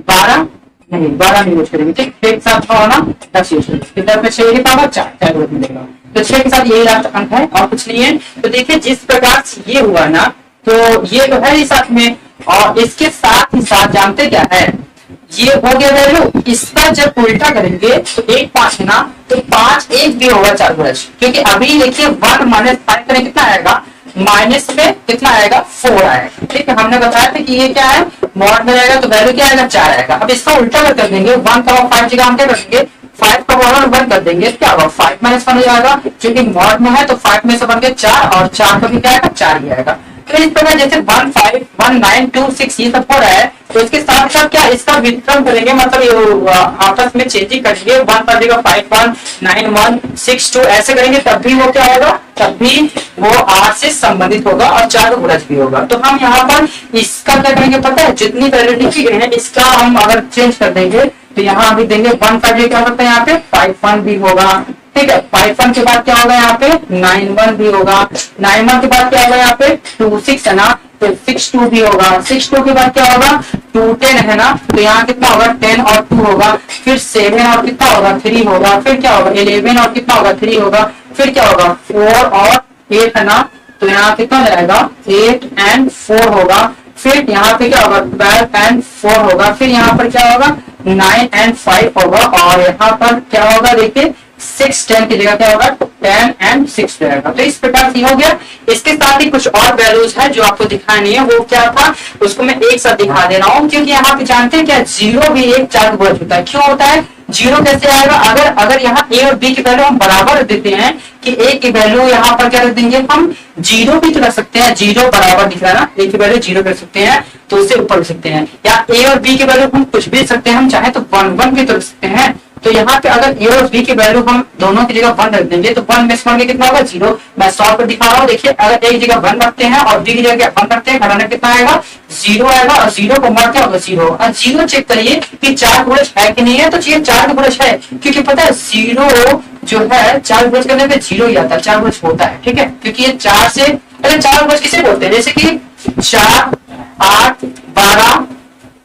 12 नहीं 12 नहीं यूज करेंगे। ठीक, 6 के साथ होना 10 यूज करेंगे, 10 में 6 की पावर 4 मिलेगा। तो 6 के साथ यही लास्ट अंक है और कुछ नहीं है। तो देखिए जिस प्रकार से ये हुआ ना, तो ये तो है ही साथ में, और इसके साथ ही साथ जानते क्या है, ये हो गया वैल्यू। इसका जब उल्टा करेंगे तो 1 5 है ना, तो 5 1 भी होगा 4 गुणज, क्योंकि अभी देखिए 1 माइनस 5 करें कितना आएगा, माइनस में कितना आएगा 4 आएगा। ठीक है, हमने बताया था कि ये क्या है मॉड में रहेगा, तो वैल्यू क्या आएगा 4 आएगा। अब इसका उल्टा कर देंगे, 1 का 5 जगह हम क्या करेंगे, 5 का पावर 1 कर देंगे, क्या होगा 5 माइनस 1 हो जाएगा, क्योंकि मॉड में है तो 5 में से बन के 4 और 4 का भी क्या आएगा 4 ही आएगा। तो इस प्रकार जैसे 1 5 1 9 2 6 ये सब हो रहा है, तो इसके साथ साथ क्या इसका वितरण करेंगे, मतलब आपस में चेंजिंग करेंगे, 1 पर देगा 5 1 9 1 6 2 ऐसे करेंगे, तब भी वो क्या होगा, तब भी वो 8 से संबंधित होगा और 4 का गुणज भी होगा। तो हम यहाँ पर इसका क्या करेंगे पता है, जितनी वैल्यू लिखी गई है इसका हम अगर चेंज कर देंगे, तो यहाँ अभी देंगे 1 5 क्या होता है, यहाँ पे 5 1 भी होगा। ठीक है, 5 1 के बाद क्या होगा, यहाँ पे 9 1 भी होगा, 9 1 के बाद क्या होगा, यहाँ पे 2 6 है ना, तो 6 2 भी होगा, 6 2 के बाद क्या होगा 2 10 है ना, तो यहाँ कितना होगा 10 और 2 होगा, फिर 7 और कितना होगा 3 होगा, फिर क्या होगा 11 और कितना होगा 3 होगा, फिर क्या होगा 4 और 8 है ना, तो यहाँ कितना जाएगा 8 and 4 होगा, फिर यहाँ पे क्या होगा 12 and 4 होगा, फिर यहाँ पर क्या होगा 9 and 5 होगा, और यहाँ पर क्या होगा देखिए 6 10 की जगह क्या होगा 10 and 6 रहेगा। तो इस प्रकार से हो गया। इसके साथ ही कुछ और वैल्यूज है जो आपको दिखानी है, वो क्या था उसको मैं एक साथ दिखा दे रहा हूँ, क्योंकि यहाँ पे जानते हैं क्या 0 भी एक 4 गुणज होता है। क्यों होता है 0 कैसे आएगा, अगर यहाँ a और b की वैल्यू हम बराबर देते हैं कि a की वैल्यू यहाँ पर क्या रख देंगे, हम 0 भी तो रख सकते हैं, 0 बराबर दिख रहा है ना, a की वैल्यू 0 कर सकते हैं तो उससे ऊपर रख सकते हैं, या a और b की वैल्यू हम कुछ भी रख सकते हैं, हम चाहे तो 1 1 भी तो रख सकते हैं। तो यहाँ पे अगर a और b की वैल्यू हम दोनों की जगह 1 रख देंगे तो 1 में से बन के कितना होगा 0। मैं सॉल्व कर दिखा रहा हूँ, देखिए अगर a की जगह 1 रखते हैं और b की जगह 1 रखते हैं, घटाना कितना आएगा 0 आएगा, और 0 को मर क्या होगा 0। और 0 चेक करिए कि 4 गुणज है कि नहीं है, तो ये 4 गुणज है, क्योंकि पता है 0 जो है 4 गुणज करने पे 0 ही आता है, 4 गुणज होता है। ठीक है, क्योंकि ये 4 से अरे 4 गुणज किसे बोलते हैं, जैसे कि 4 8 12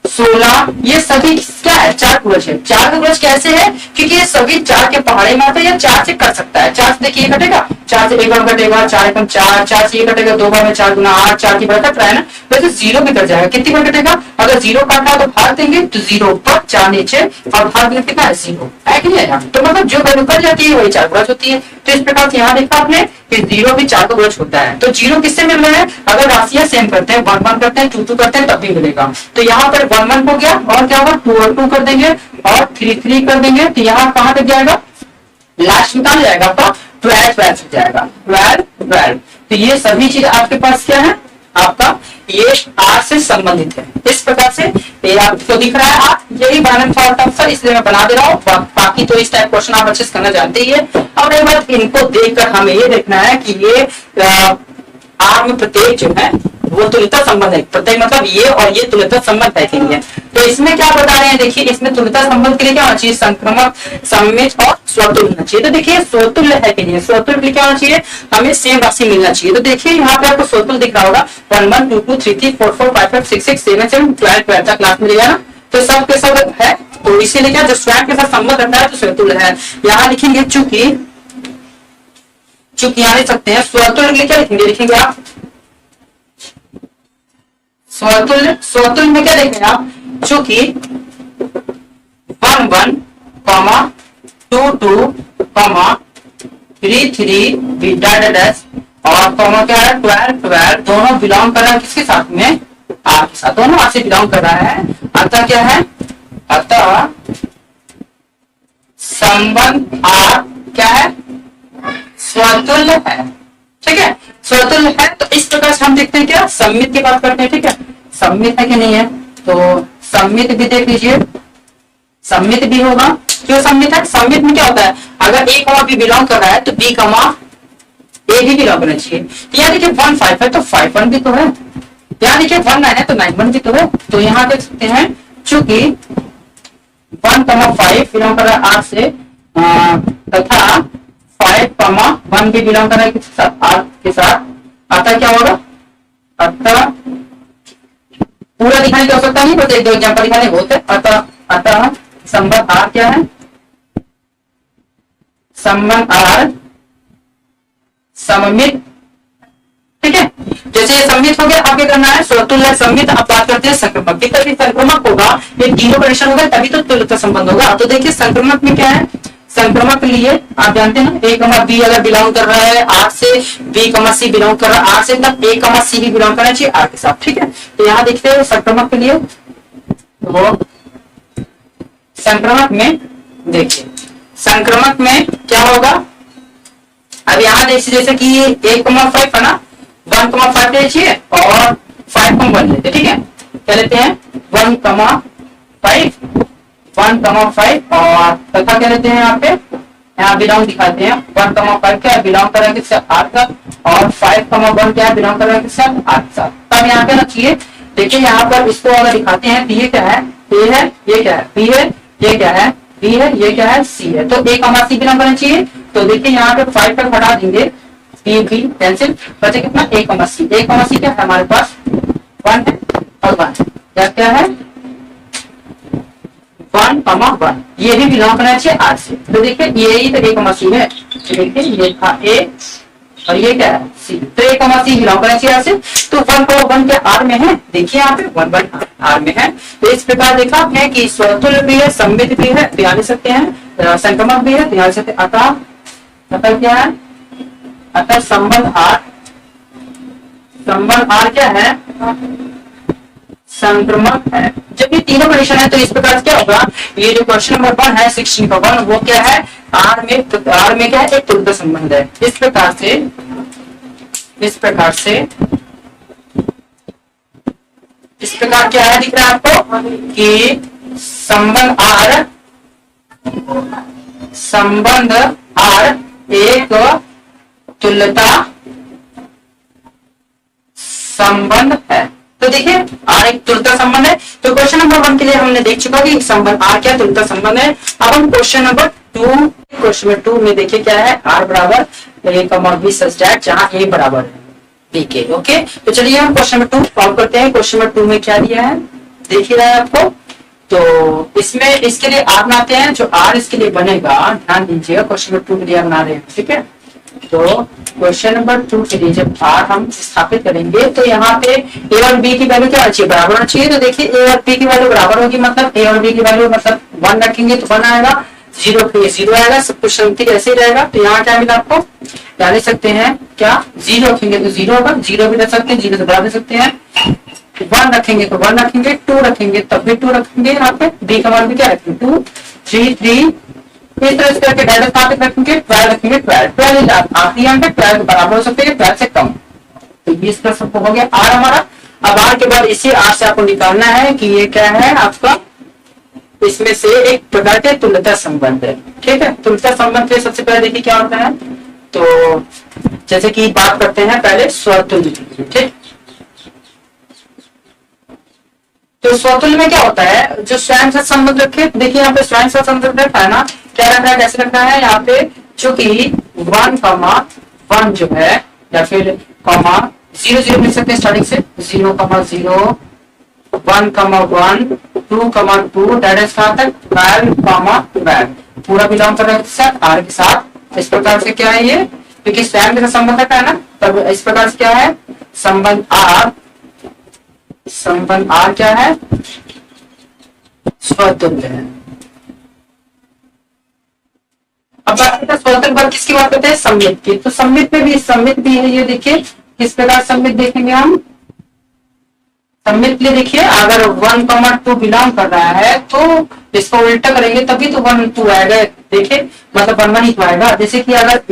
16 ये सभी क्या है 4 गुणज है। 4 गुणज कैसे है, क्योंकि ये सभी 4 के पहाड़े में आता है या 4 से कर सकता है। 4 से देखिए ये कटेगा, 4 से 1 बार कटेगा, 4 एकम 4, 4 से ये कटेगा 2 बार में 4 गुना 8, 4 की बार कट रहा है ना, वैसे 0 भी कट जाएगा। कितनी बार कटेगा, अगर 0 काटा तो भाग देंगे तो 0 ऊपर 4 नीचे, और भाग देंगे कितना है 0 है कि नहीं है, तो मतलब जो वैल्यू कट जाती है वही 4 गुणज होती है। तो इस प्रकार से यहाँ देखा आपने कि 0 भी 4 का गुणज होता है। तो 0 किससे मिल रहा है, अगर राशियां सेम करते हैं 1 1 करते हैं 2 2 करते हैं तब भी मिलेगा। तो यहाँ पर 1 1 हो गया, और क्या होगा 2 और 2 कर देंगे और 3 3 कर देंगे, तो यहाँ कहाँ तक जाएगा, लास्ट में कहाँ जाएगा आपका 12 12 जाएगा, 12 12। तो ये सभी चीज आपके पास क्या है, आपका ये R से संबंधित है। इस प्रकार से ये आपको दिख रहा है, आप यही बनाना चाहता हूँ सर, इसलिए मैं बना दे रहा हूँ। बाकी तो इस टाइप क्वेश्चन आप अच्छे से करना जानते ही है। अब एक बात इनको देखकर हमें ये देखना है कि ये R में प्रत्येक जो है वो तुल्यता संबंध है, प्रत्येक मतलब ये और ये तुल्यता संबंध है कि नहीं है। तो इसमें क्या बता रहे हैं, देखिए इसमें तुल्यता संबंध के लिए क्या होना चाहिए, संक्रमक सममित और स्वतुल्य होना चाहिए। तो देखिए स्वतुल्य है कि नहीं है, स्वतुल्य के लिए क्या होना चाहिए, हमें सेम राशि मिलना चाहिए। तो देखिए यहाँ पे आपको स्वतुल्य दिख रहा होगा 1 1 2 2 3 3 4 4 5 5 6 6 7 7 12 12 तक क्लास मिलेगा ना। तो सब के सब है, तो इसीलिए क्या जो स्वयं के साथ संबंध रखता है तो स्वतुल्य है। यहाँ लिखेंगे चूंकि यहाँ लिख सकते हैं स्वतुल्य के लिए क्या लिखेंगे, लिखेंगे आप स्वतुल्य, स्वतुल्य में क्या लिखेंगे आप, चूंकि 1 1 कॉमा 2 2 कॉमा 3 3 डैश और कॉमा क्या है 12 12 दोनों बिलोंग कर रहा है किसके साथ में, आर के साथ, दोनों आर से बिलोंग कर रहा है। अतः क्या है, अतः संबंध आर क्या है, स्वतुल्य है। ठीक है, स्वतुल्य है। तो इस प्रकार से हम देखते हैं क्या, सम्मित की बात करते हैं। ठीक है, सम्मित है कि नहीं है, तो सम्मित भी देख लीजिए, सम्मित भी होगा। क्यों सम्मित है, सम्मित में क्या होता है, अगर ए कमा बी बिलोंग कर रहा है तो बी कमा ए भी बिलोंग करना चाहिए। यहाँ देखिए 1 5 है तो 5 1 भी तो है, यहाँ देखिए 1 9 है तो 9 1 भी तो है। तो यहाँ देख सकते हैं चूंकि 1 5 बिलोंग कर रहा है आर से तथा 5 1 भी बिलोंग कर रहा है किसके साथ, आर के साथ। अतः क्या होगा, अतः पूरा दिखाने की आवश्यकता नहीं, बस एक दो एग्जाम्पल दिखाने होते। अतः संबंध आर क्या है, संबंध आर सममित। ठीक है, जैसे ये सम्मित हो गया, आपके करना है स्वतुल्य सम्मित। आप बात करते हैं संक्रमक की, तभी संक्रमक होगा, ये तीनों कंडीशन होगा तभी तो तुल्यता संबंध होगा। तो देखिए संक्रमक में क्या है, संक्रमक के लिए आप जानते हैं ना, ए कमा बी अगर बिलोंग कर रहा है आर से, बी कमा सी बिलोंग कर रहा है आर से, तब ए कमा सी भी बिलोंग करना चाहिए आर के साथ। ठीक है, तो यहाँ देखते हैं संक्रमक के लिए, तो संक्रमक में देखिए संक्रमक में क्या होगा, अब यहाँ देखिए जैसे कि 1,5 है ना, 1,5 ले लीजिए और 5,1 लेते। ठीक है, क्या लेते हैं 1,5 1,5 और तथा क्या लेते हैं, यहाँ पे यहाँ बिलोंग दिखाते हैं 1,5 क्या बिलोंग कर रहा है किससे, आर का, और 5,1 क्या बिलोंग कर रहा है किससे, आर के साथ। तब यहाँ पे रखिए, देखिए यहाँ पर इसको अगर दिखाते हैं तो ये क्या है, ए है, ये क्या है, बी है, ये क्या है, बी है, ये क्या है, सी है। तो ए कमा सी बिलोंग करना चाहिए। तो देखिए यहाँ पे 5 तक हटा देंगे, बी बी कैंसिल, बचे कितना, ए कमा सी। ए कमा सी क्या है हमारे पास 1 है और 1 क्या क्या है 1,1, ये भी बिलोंग करना चाहिए आर से। तो देखिए ये ही तो ए कमा सी है, देखिए ये था ए और ये क्या है सी, तो ए कमा सी बिलोंग करना चाहिए आर से। तो 1,1 क्या आर में है, देखिए यहाँ पे 1 आर में है। तो इस प्रकार देखा आपने कि स्वतुल्य भी है, सम्मित भी है, ध्यान दे सकते हैं, संक्रमक भी है, ध्यान दे सकते हैं। अतः क्या है, अतः संबंध आर क्या है, संक्रमक है। जब ये तीनों कंडीशन है तो इस प्रकार से क्या होगा, ये जो क्वेश्चन नंबर 1 है 16 का 1 वो क्या है, आर में क्या है, एक तुल्यता संबंध है। इस प्रकार क्या है दिख रहा है आपको कि संबंध आर एक तुल्यता संबंध है। तो देखिए आर एक तुल्यता संबंध है। तो क्वेश्चन नंबर 1 के लिए हमने देख चुका कि संबंध आर क्या तुल्यता संबंध है। अब हम क्वेश्चन नंबर 2 में देखिए क्या है, आर बराबर ए कमा बी सच दैट जहां ए बराबर है बी के। ओके, तो चलिए हम क्वेश्चन नंबर 2 सॉल्व करते हैं। क्वेश्चन नंबर 2 में क्या दिया है देख ही रहा है आपको। तो इसमें इसके लिए आर बनाते हैं, जो आर इसके लिए बनेगा ध्यान दीजिएगा, क्वेश्चन नंबर 2 के लिए बना रहे हैं। ठीक है, तो क्वेश्चन नंबर 2 के लिए जब आर हम स्थापित करेंगे तो यहाँ पे ए और बी की वैल्यू क्या होनी चाहिए, बराबर होना चाहिए। तो देखिए ए और बी की वैल्यू बराबर होगी, मतलब ए और बी की वैल्यू मतलब 1 रखेंगे तो 1 आएगा, 0 पे 0 आएगा, सब कुछ संगति ऐसे ही रहेगा। तो यहाँ क्या मिला आपको, क्या ले सकते हैं, क्या 0 रखेंगे तो 0 होगा, 0 भी रख सकते हैं, 0 से बढ़ा दे सकते हैं, 1 रखेंगे तो 1 रखेंगे, 2 रखेंगे तब भी 2 रखेंगे। यहाँ पे बी का मान भी क्या रखेंगे 2 3 3, इस तरह से करके डायरेक्ट स्थापित रखेंगे, 12 रखेंगे, 12 आखिरी अंक है, 12 बराबर हो सकते हैं, 12 से कम। तो ये इसका सबको हो गया आर हमारा। अब आर के बाद इसी आर से आपको निकालना है कि ये क्या है आपका, इसमें से एक प्रकार के तुल्यता संबंध है। ठीक है, तुल्यता संबंध के सबसे पहले देखिए क्या होता है। तो जैसे कि बात करते हैं पहले स्वतुल्य की। ठीक, तो स्वतुल्य में क्या होता है, जो स्वयं से संबंध रखे, देखिए यहाँ पे स्वयं से संबंध रखा है ना, क्या रखा है, कैसे रखना है, यहाँ पे चूंकि 1,1 जो है या फिर कॉमा 0 0 मिल सकते हैं स्टार्टिंग से, 0,0 1,1 2,2 डायरेक्ट कहां तक 12,12 पूरा बिलोंग कर रहा है आर के साथ। इस प्रकार से क्या है, ये क्योंकि स्वयं का संबंध है ना, तब इस प्रकार से क्या है, संबंध आर क्या है, स्वतुल्य है। अब बात करते हैं स्वतंत्र वर्ग किसकी बात करते हैं, सममित की। तो सममित में भी सममित भी है, ये देखिए किस प्रकार सममित देखेंगे हम। सममित के लिए देखिए अगर 1,2 बिलोंग कर रहा है तो इसको उल्टा करेंगे तभी तो 1 2 आएगा। देखिए मतलब 1 1 ही तो आएगा। जैसे कि अगर a, b,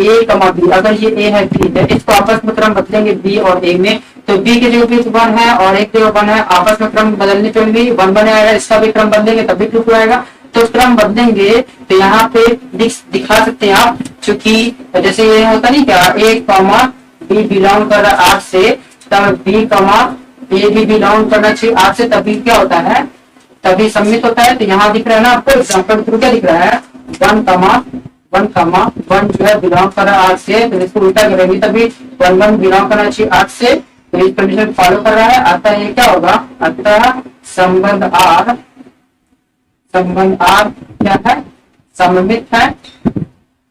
अगर ये a है b है, इसको आपस में क्रम बदलेंगे b और a में, तो b के जो भी 1 है और एक जो 1 है, आपस में क्रम बदलने पे भी 1 1 आएगा। इसका भी क्रम बदलेंगे तभी 2 2 आएगा। तो क्रम बदलेंगे तो यहाँ पे दिखा सकते हैं आप, क्योंकि जैसे ये होता नहीं क्या, a, b बिलोंग कर रहा है r से, तब b, ये भी बिलोंग करना चाहिए आर से, तभी क्या होता है, तभी सम्मित होता है। तो यहाँ दिख रहा है ना आपको एग्जाम्पल थ्रू क्या दिख रहा है, 1 जो है बिलोंग कर रहा है आर से, तो इसको उल्टा करेंगे तभी 1 1 बिलोंग करना चाहिए आर से। तो इस कंडीशन फॉलो कर रहा है, अतः ये क्या होगा, अतः संबंध आर क्या है, सममित है।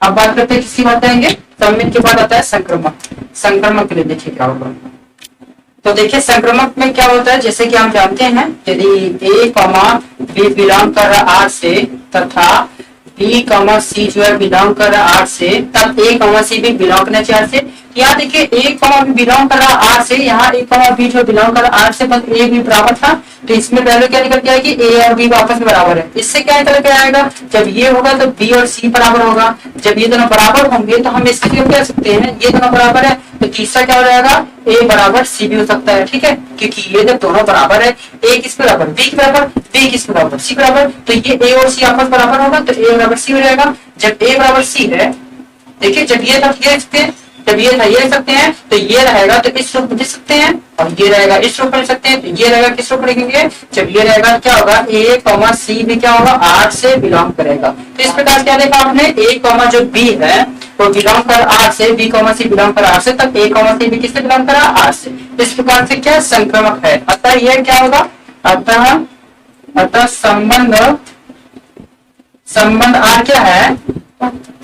अब बात करते हैं किसकी बात करेंगे, सममित के बाद आता है संक्रमक के लिए देखिए क्या होगा। तो देखिए संक्रमक में क्या होता है, जैसे कि हम जानते हैं यदि a, b बिलोंग कर रहा आर से तथा b, c जो है बिलोंग कर रहा आर से, तब a, c भी बिलोंग करना चाहिए आर से। यहाँ देखिए a, b बिलोंग कर रहा आर से, यहाँ a, b जो बिलोंग कर रहा आर से, बस a भी बराबर था, तो इसमें पहले क्या निकल के आएगी, a और b आपस में बराबर है। इससे क्या निकल के आएगा, जब ये होगा तो b और c बराबर होगा। जब ये दोनों बराबर होंगे तो हम इसके लिए कह सकते हैं ये दोनों बराबर है, तो तीसरा क्या हो जाएगा, a बराबर c भी हो सकता है। ठीक है, क्योंकि ये जब दोनों बराबर है, a किस बराबर, b के बराबर, b किस बराबर, c बराबर, तो ये a और c आपस बराबर होगा, तो a बराबर c हो जाएगा। जब a बराबर c है, देखिए जब ये था ये सकते हैं, जब ये था ये लिख सकते हैं, तो ये रहेगा तो इस रूप में लिख सकते हैं, और ये रहेगा इस रूप में लिख सकते हैं, तो ये रहेगा किस रूप में लिखेंगे, जब ये रहेगा क्या होगा, a, c भी क्या होगा, आर से बिलोंग करेगा। तो इस प्रकार क्या देखा आपने, a, जो b है वो बिलोंग कर आर से, b, c बिलोंग कर आर से, तब a, c भी किससे बिलोंग करा, आर से। इस प्रकार से क्या संक्रमक है। अतः यह क्या होगा, अतः संबंध आर क्या है,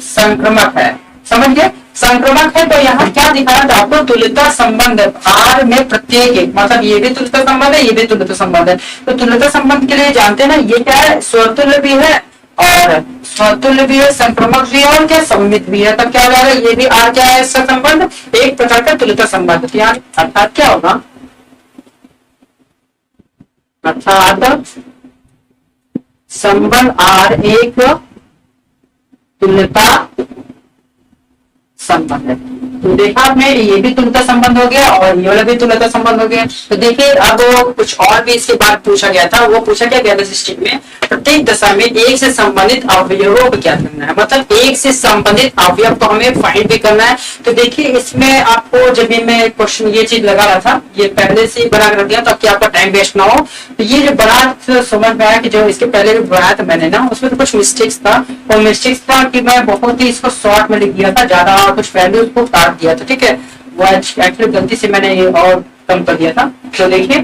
संक्रमक है। समझ गए, संक्रमक है। तो यहाँ क्या दिखाया था आपको, तुल्यता संबंध आर में प्रत्येक एक, मतलब ये भी तुल्यता संबंध है, ये भी तुल्यता संबंध है। तो तुल्यता संबंध के लिए जानते हैं ना, ये क्या है, स्वतुल्य भी है और स्वतुल्य भी है, संक्रमक भी है और क्या सम्मित भी है। तब क्या हो जाएगा, ये भी आर क्या है, इसका संबंध एक प्रकार का तुल्यता संबंध। तो यहाँ अर्थात क्या होगा, अर्थात संबंध आर एक तुल्यता संबंध है। तो देखा आपने, ये भी तुल्यता संबंध हो गया और ये वाला भी तुल्यता संबंध हो गया। तो देखिए अब कुछ और भी इसके बाद पूछा गया था, वो पूछा क्या गया था सिस्टम में, प्रत्येक दशा में एक से संबंधित अवयवों को क्या करना है, मतलब एक से संबंधित अवयव को हमें फाइंड भी करना है। तो देखिए इसमें आपको जब भी मैं क्वेश्चन ये चीज लगा रहा था, ये पहले से बना कर दिया ताकि आपका टाइम वेस्ट ना हो। तो ये जो बना समझ में आया कि जो इसके पहले भी बनाया था मैंने ना, उसमें तो कुछ मिस्टेक्स था, और मिस्टेक्स था कि मैं बहुत ही इसको शॉर्ट में लिख दिया था, ज्यादा कुछ वैल्यू उसको काट दिया था। ठीक है, वो एक्चुअली गलती से मैंने ये और कम कर दिया था। तो देखिए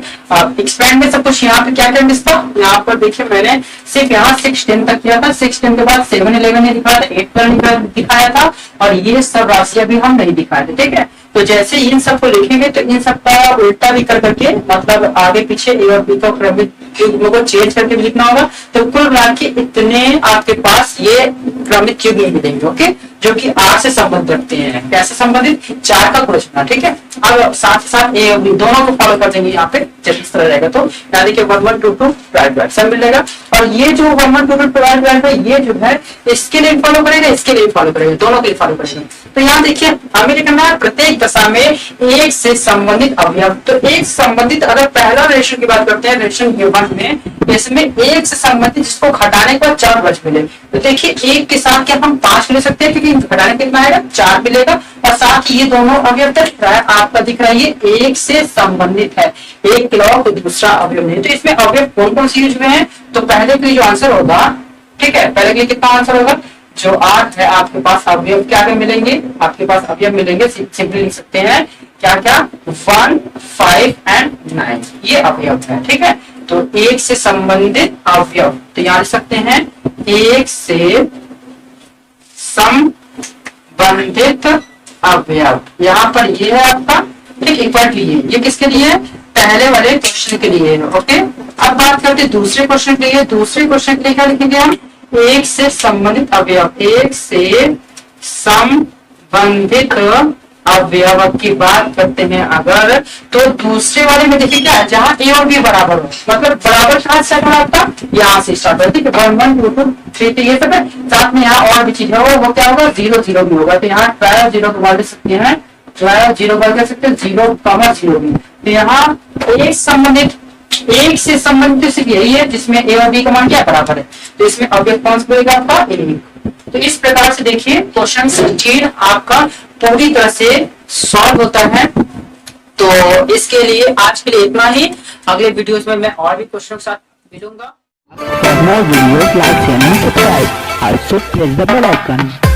एक्सपेंड में सब कुछ यहाँ पे क्या क्या मिस था, यहाँ पर देखिए मैंने सिर्फ यहाँ 6 10 तक किया था, 6 10 के बाद 7 11 ने दिखाया था, 8 12 दिखाया था, और ये सब राशियां भी हम नहीं दिखाए थे। ठीक है, तो जैसे इन सबको लिखेंगे तो इन सब का उल्टा भी कर करके, मतलब आगे पीछे ए और बी को क्रमित युग्म को चेंज करके भी लिखना होगा। तो कुल मिला के इतने आपके पास ये क्रमित युग्म मिलेंगे, ओके, जो कि आर से संबंध रखते हैं। कैसे संबंधित, 4 का क्वेश्चन। ठीक है, अब साथ साथ ए और बी दोनों को फॉलो कर देंगे यहाँ पे, जब इस तरह रहेगा तो यहाँ देखिए 1 1 2 2 राइट सब मिलेगा। और ये जो 1 1 2 2 राइट ये जो है इसके लिए फॉलो करेगा, इसके लिए फॉलो करेगा, दोनों के लिए फॉलो करेगा। तो यहाँ देखिए हमें लिखना है प्रत्येक दशा में एक से संबंधित अवयव। तो एक संबंधित, अगर पहला रिलेशन की बात करते हैं रिलेशन गिवन में, इसमें एक से संबंधित जिसको घटाने के बाद 4 बच मिले। तो देखिए एक के साथ क्या हम 5 ले सकते हैं, क्योंकि घटाने कितना आएगा, 4 मिलेगा, और साथ ही ये दोनों अवयव तक आपका दिख रहा है ये एक से संबंधित है, एक के अलावा कोई दूसरा अवयव नहीं। तो इसमें अवयव कौन कौन से यूज में है, तो पहले के लिए जो आंसर होगा, ठीक है, पहले के लिए कितना आंसर होगा, जो 8 है आपके पास अवयव क्या क्या मिलेंगे, आपके पास अवयव मिलेंगे, सिंपली लिख सकते हैं क्या क्या, 1 5 एंड 9 ये अवयव है। ठीक है, तो एक से संबंधित अवयव, तो यहाँ लिख सकते हैं एक से संबंधित अवयव। यहाँ पर ये है आपका, ठीक, इक्वल टू ये किसके लिए है? पहले वाले क्वेश्चन के लिए है। ओके, अब बात करते हैं दूसरे क्वेश्चन के लिए। दूसरे क्वेश्चन के लिए क्या लिखेंगे हम? एक से संबंधित अवयव, एक से संबंधित अवयव की बात करते हैं अगर, तो दूसरे वाले में देखिए क्या है, जहां ए और बी बराबर हो, मतलब बराबर कहां से स्टार्ट होता है? यहाँ से स्टार्ट होता है। ठीक है, 1 1 2 2 3 ये सब है। साथ में यहाँ और भी चीज है, वो क्या होगा? 0 0 भी होगा। तो यहाँ 12 0 को बोल सकते हैं, 12 0 बोल सकते हैं, 0 भी। तो यहाँ एक से संबंधित सिर्फ यही है जिसमें ए और बी का मान क्या बराबर है। तो इसमें अवयव कौन सा बनेगा आपका? एक। तो इस प्रकार से देखिए क्वेश्चन 16 आपका पूरी तरह से सॉल्व होता है। तो इसके लिए आज के लिए इतना ही। अगले वीडियोस में मैं और भी क्वेश्चन के साथ मिलूंगा। For more videos, like, share and subscribe. Also press the bell icon.